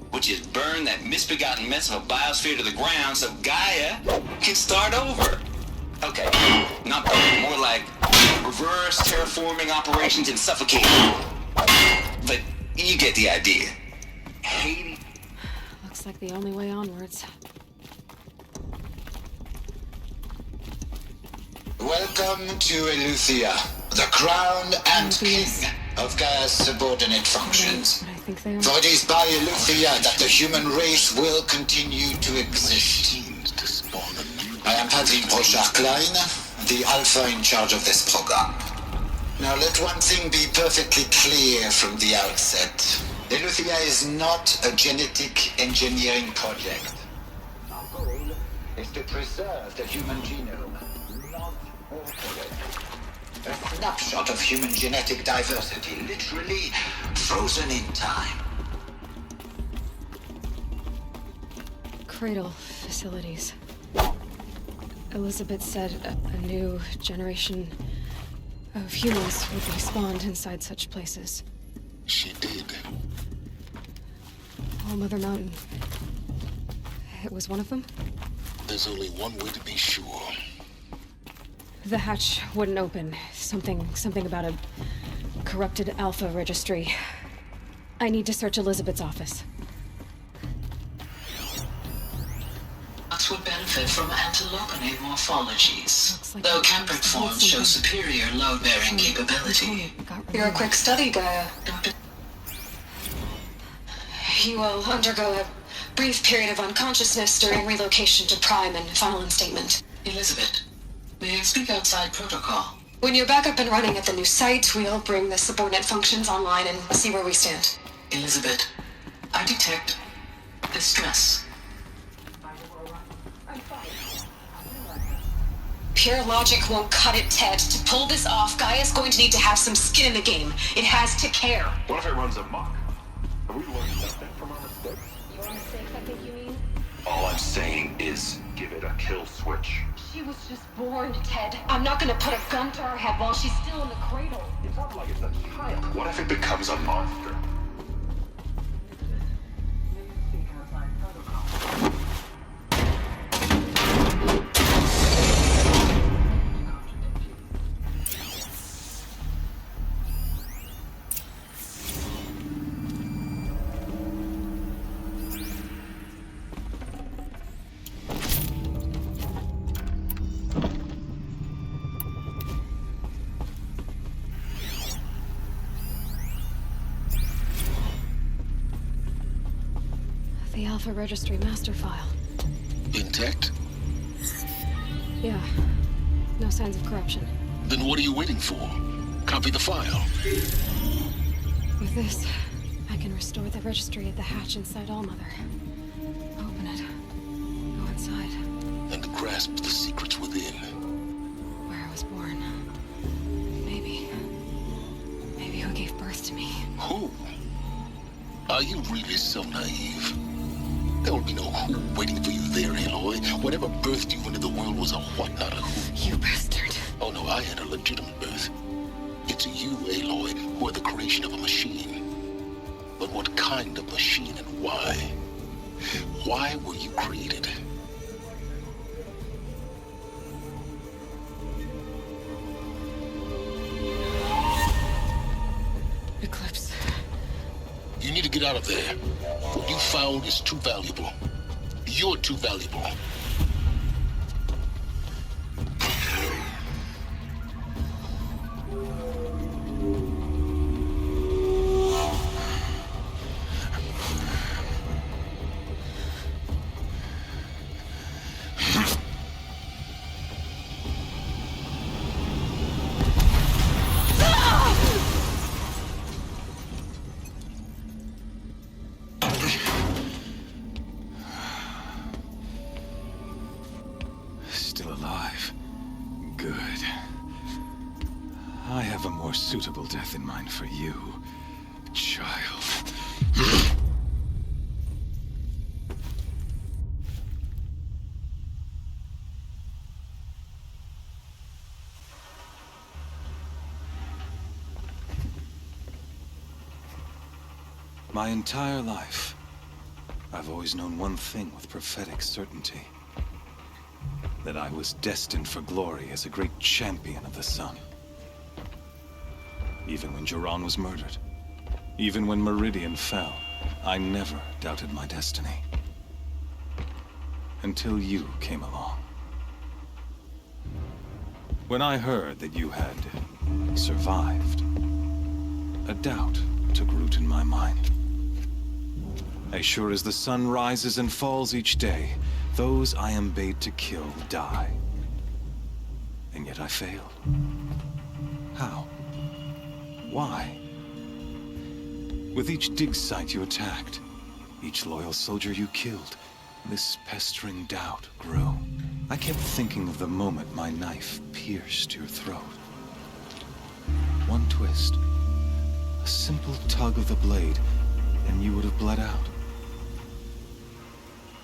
which is burn that misbegotten mess of a biosphere to the ground so Gaia can start over. Okay, not burn, more like reverse terraforming operations and suffocating. But you get the idea. Hades. Looks like the only way onwards. Welcome to Eleuthia, the crown and king of Gaia's subordinate functions. For it is by Eleuthia that the human race will continue to exist. I am Padre Brochard Klein, the Alpha in charge of this program. Now let one thing be perfectly clear from the outset. Eleuthia is not a genetic engineering project. Our goal is to preserve the human genome, not alter it. A snapshot of human genetic diversity, literally frozen in time. Cradle facilities. Elizabeth said a new generation of humans would be spawned inside such places. She did. All Mother Mountain. It was one of them? There's only one way to be sure. The hatch wouldn't open. Something about a corrupted Alpha registry. I need to search Elizabeth's office. Would benefit from antilopinate morphologies, though Cambric forms show superior load-bearing capability. You're a quick study, Gaia. You will undergo a brief period of unconsciousness during relocation to Prime and final instatement. Elizabeth, may I speak outside protocol? When you're back up and running at the new site, we'll bring the subordinate functions online and see where we stand. Elizabeth, I detect distress. Pure logic won't cut it, Ted. To pull this off, Gaia's going to need to have some skin in the game. It has to care. What if it runs amok? Are we learning nothing from our mistakes? Your mistakes, I think you mean? All I'm saying is, give it a kill switch. She was just born, Ted. I'm not gonna put a gun to her head while she's still in the cradle. It's not like it's a child. What if it becomes a monster? The Alpha Registry master file. Intact? Yeah. No signs of corruption. Then what are you waiting for? Copy the file. With this, I can restore the registry at the hatch inside Allmother. Open it. Go inside. And grasp the secrets within. Where I was born. Maybe who gave birth to me. Who? Are you really so naive? There will be no who waiting for you there, Aloy. Whatever birthed you into the world was a what, not a who. You bastard. Oh no, I had a legitimate birth. It's you, Aloy, who are the creation of a machine. But what kind of machine and why? Why were you created? Eclipse. You need to get out of there. What you found is too valuable. You're too valuable. Still alive. Good. I have a more suitable death in mind for you, child. My entire life, I've always known one thing with prophetic certainty. That I was destined for glory as a great champion of the sun. Even when Duran was murdered, even when Meridian fell, I never doubted my destiny. Until you came along. When I heard that you had survived, a doubt took root in my mind. As sure as the sun rises and falls each day, those I am bade to kill die. And yet I failed. How? Why? With each dig site you attacked, each loyal soldier you killed, this pestering doubt grew. I kept thinking of the moment my knife pierced your throat. One twist, a simple tug of the blade, and you would have bled out.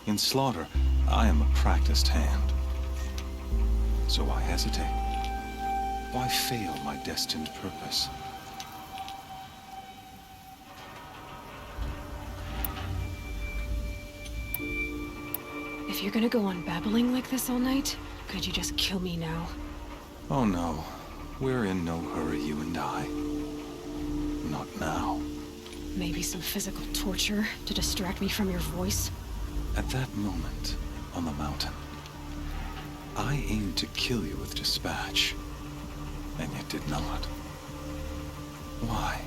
In slaughter, I am a practiced hand. So why hesitate? Why fail my destined purpose? If you're gonna go on babbling like this all night, could you just kill me now? Oh no, we're in no hurry, you and I. Not now. Maybe some physical torture to distract me from your voice? At that moment, on the mountain, I aimed to kill you with dispatch, and yet did not. Why?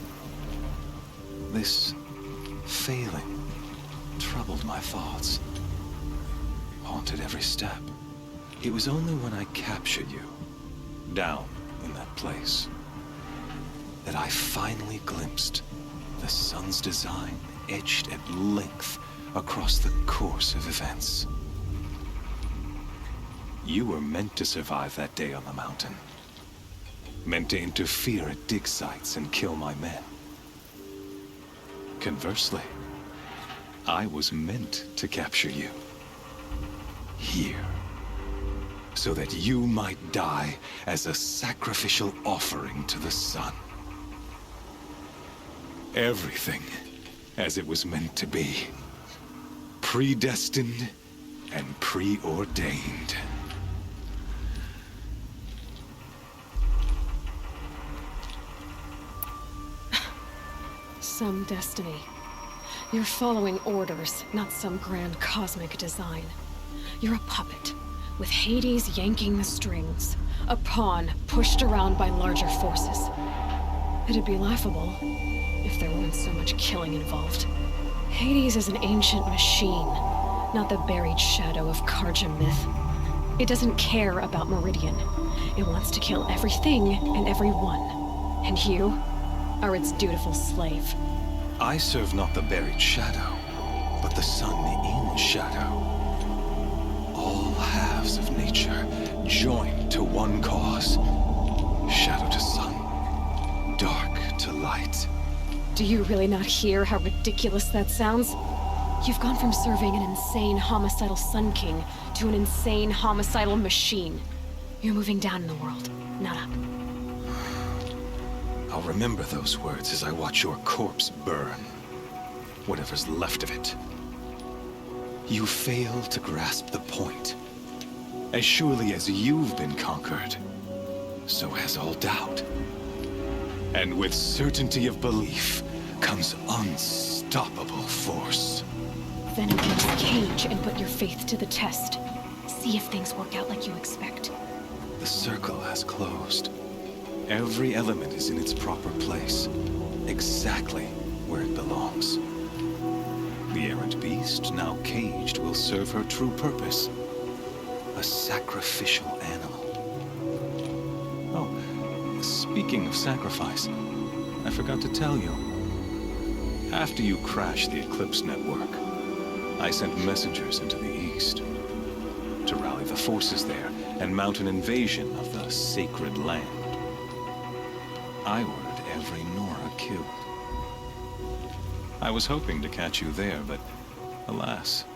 This failing troubled my thoughts, haunted every step. It was only when I captured you, down in that place, that I finally glimpsed the sun's design etched at length across the course of events. You were meant to survive that day on the mountain. Meant to interfere at dig sites and kill my men. Conversely, I was meant to capture you. Here. So that you might die as a sacrificial offering to the sun. Everything as it was meant to be. Predestined and preordained. Some destiny. You're following orders, not some grand cosmic design. You're a puppet, with Hades yanking the strings. A pawn pushed around by larger forces. It'd be laughable if there weren't so much killing involved. Hades is an ancient machine, not the buried shadow of Karja myth. It doesn't care about Meridian. It wants to kill everything and everyone. And you are its dutiful slave. I serve not the buried shadow, but the sun in shadow. All halves of nature joined to one cause. Shadow to sun, dark to light. Do you really not hear how ridiculous that sounds? You've gone from serving an insane homicidal Sun King to an insane homicidal machine. You're moving down in the world, not up. I'll remember those words as I watch your corpse burn. Whatever's left of it. You fail to grasp the point. As surely as you've been conquered, so has all doubt. And with certainty of belief comes unstoppable force. Then enter this cage and put your faith to the test. See if things work out like you expect. The circle has closed. Every element is in its proper place, exactly where it belongs. The errant beast, now caged, will serve her true purpose. A sacrificial animal. Oh, speaking of sacrifice, I forgot to tell you. After you crashed the Eclipse network, I sent messengers into the east to rally the forces there and mount an invasion of the sacred land. I ordered every Nora killed. I was hoping to catch you there, but alas,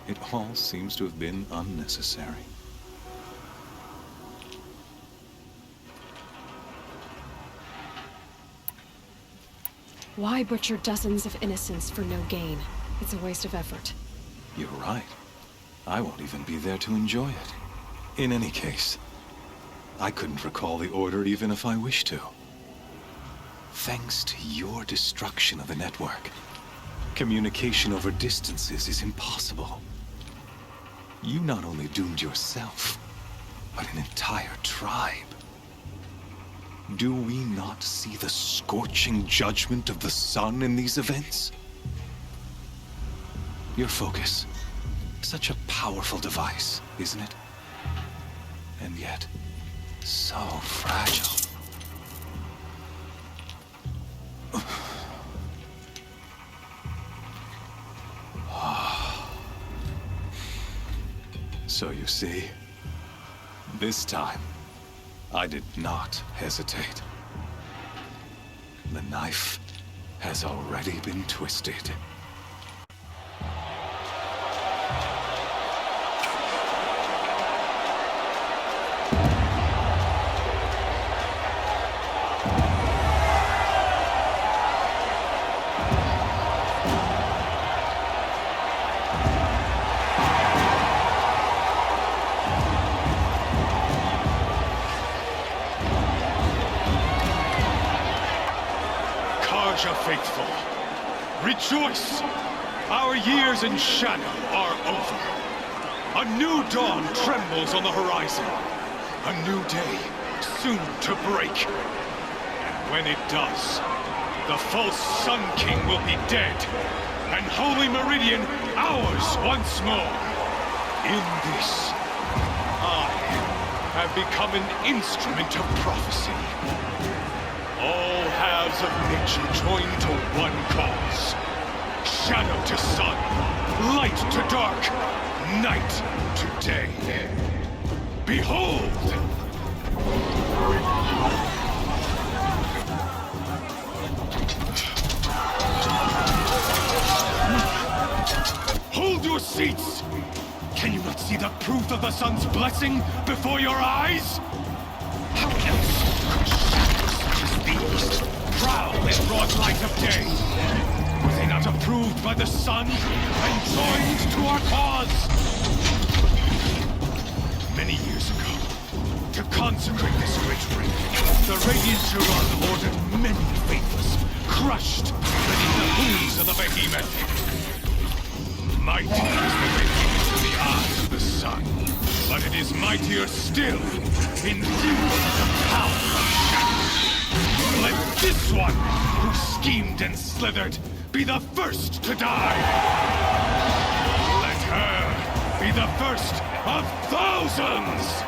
it all seems to have been unnecessary. Why butcher dozens of innocents for no gain? It's a waste of effort. You're right. I won't even be there to enjoy it. In any case, I couldn't recall the order even if I wished to. Thanks to your destruction of the network, communication over distances is impossible. You not only doomed yourself, but an entire tribe. Do we not see the scorching judgment of the sun in these events? Your focus, such a powerful device, isn't it? And yet, so fragile. So you see, this time, I did not hesitate. The knife has already been twisted. Faithful, rejoice! Our years in shadow are over. A new dawn trembles on the horizon. A new day soon to break. And when it does, the false Sun King will be dead, and Holy Meridian ours once more. In this, I have become an instrument of prophecy. All halves of nature join to one cause. Shadow to sun, light to dark, night to day. Behold! Hold your seats! Can you not see the proof of the sun's blessing before your eyes? How else could shadows such as these prowl in broad light of day? Were they not approved by the sun and joined to our cause? Many years ago, to consecrate this great ring, the Radiant Chiron ordered many faithless, crushed beneath the hooves of the behemoth. Mighty is the behemoth in the eyes of the sun, but it is mightier still in view of the power of shadow. Let this one, who schemed and slithered, be the first to die. Let her be the first of thousands!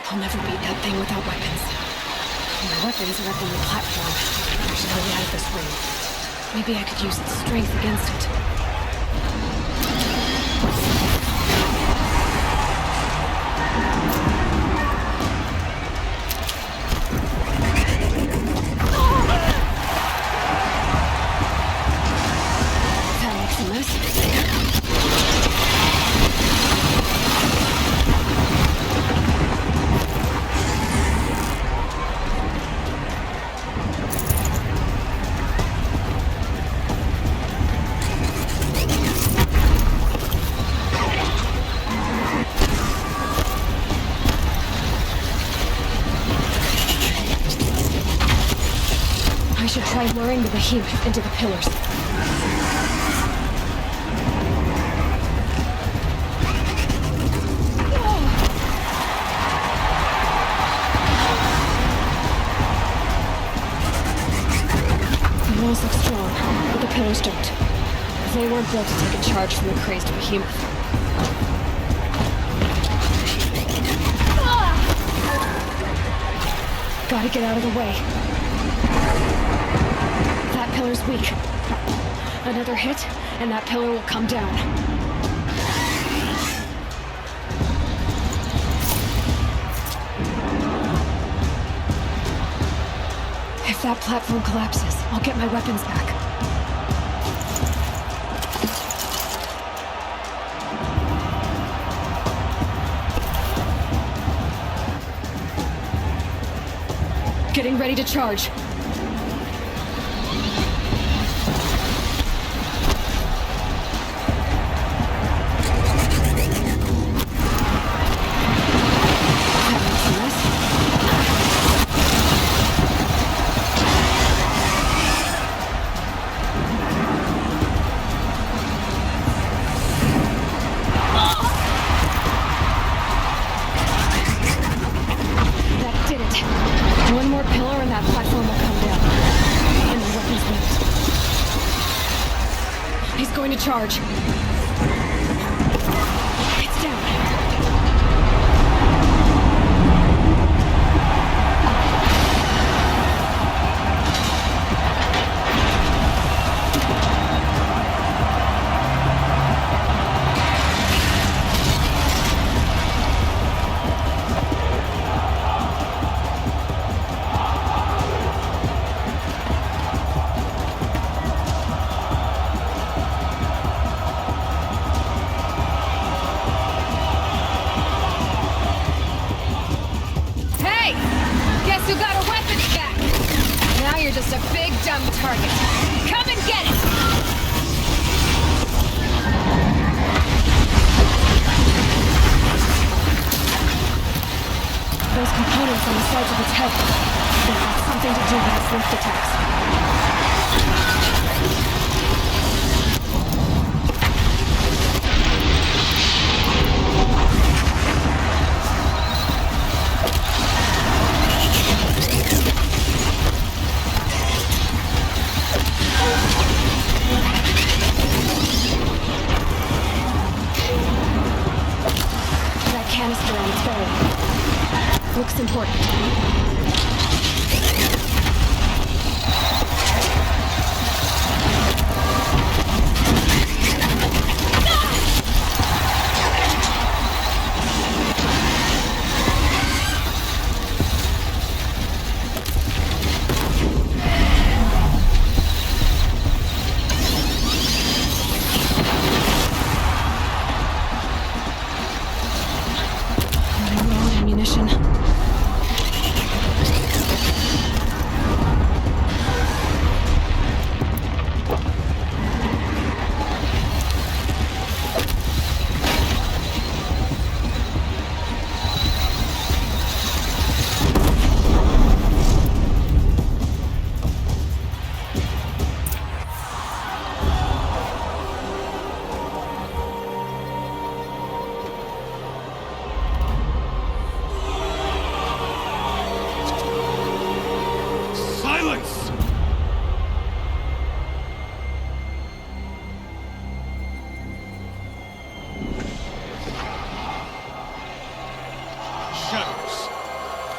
I'll never beat that thing without weapons. My weapons are up on the platform. There's no way out of this room. Maybe I could use its strength against it. That makes a mess. I should try luring the behemoth into the pillars. The walls look strong, but the pillars don't. They weren't built to take a charge from the crazed behemoth. Gotta get out of the way. That pillar's weak. Another hit, and that pillar will come down. If that platform collapses, I'll get my weapons back. Getting ready to charge. Charge. It's down. Looks important.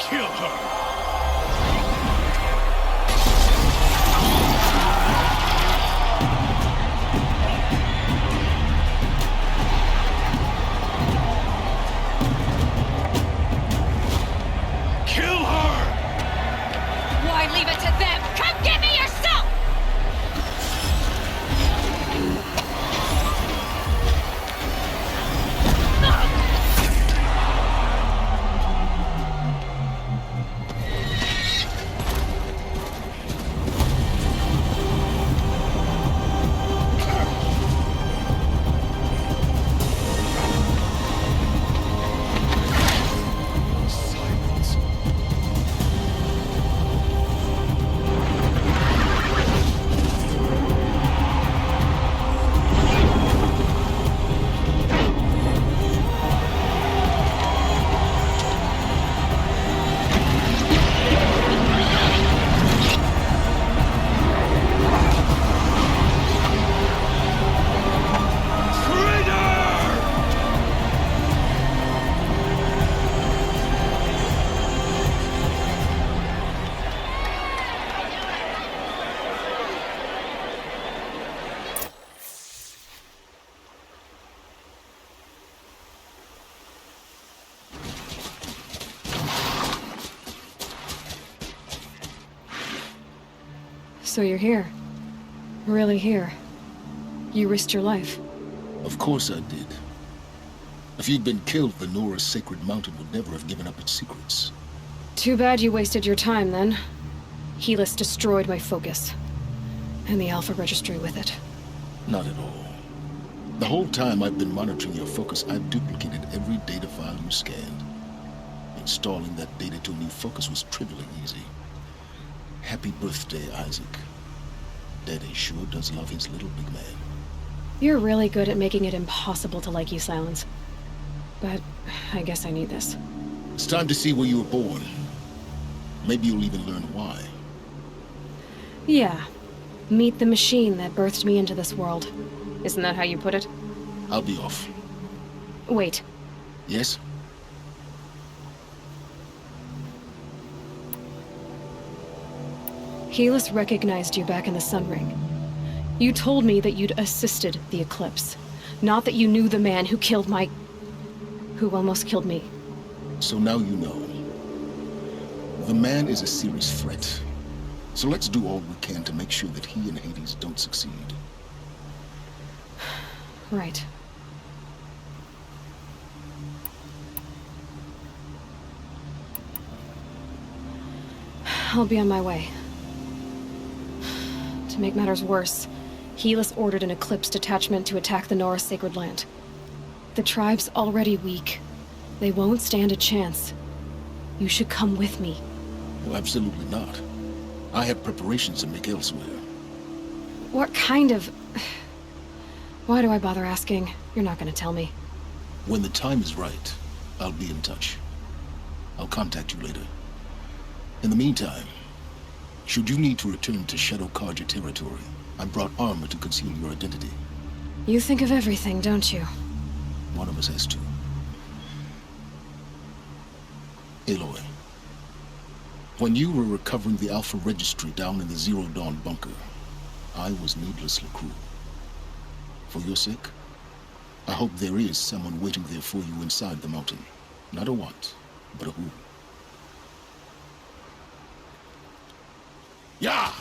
Kill her! Why leave it to them? Come get me yourself! So you're here. Really here. You risked your life. Of course I did. If you'd been killed, the Nora's sacred mountain would never have given up its secrets. Too bad you wasted your time, then. Helis destroyed my focus. And the Alpha Registry with it. Not at all. The whole time I've been monitoring your focus, I've duplicated every data file you scanned. Installing that data to a new focus was trivially easy. Happy birthday, Isaac. Daddy sure does love his little big man. You're really good at making it impossible to like you, Silence. But I guess I need this. It's time to see where you were born. Maybe you'll even learn why. Yeah. Meet the machine that birthed me into this world. Isn't that how you put it? I'll be off. Wait. Yes? Helis recognized you back in the Sun Ring. You told me that you'd assisted the Eclipse. Not that you knew the man who killed my... who almost killed me. So now you know. The man is a serious threat. So let's do all we can to make sure that he and Hades don't succeed. Right. I'll be on my way. To make matters worse, Helis ordered an Eclipse detachment to attack the Nora Sacred Land. The tribe's already weak. They won't stand a chance. You should come with me. Well, absolutely not. I have preparations to make elsewhere. What kind of... Why do I bother asking? You're not gonna tell me. When the time is right, I'll be in touch. I'll contact you later. In the meantime, should you need to return to Shadow Carja territory, I brought armor to conceal your identity. You think of everything, don't you? One of us has to. Aloy, when you were recovering the Alpha Registry down in the Zero Dawn bunker, I was needlessly cruel. For your sake, I hope there is someone waiting there for you inside the mountain. Not a what, but a who. Yeah!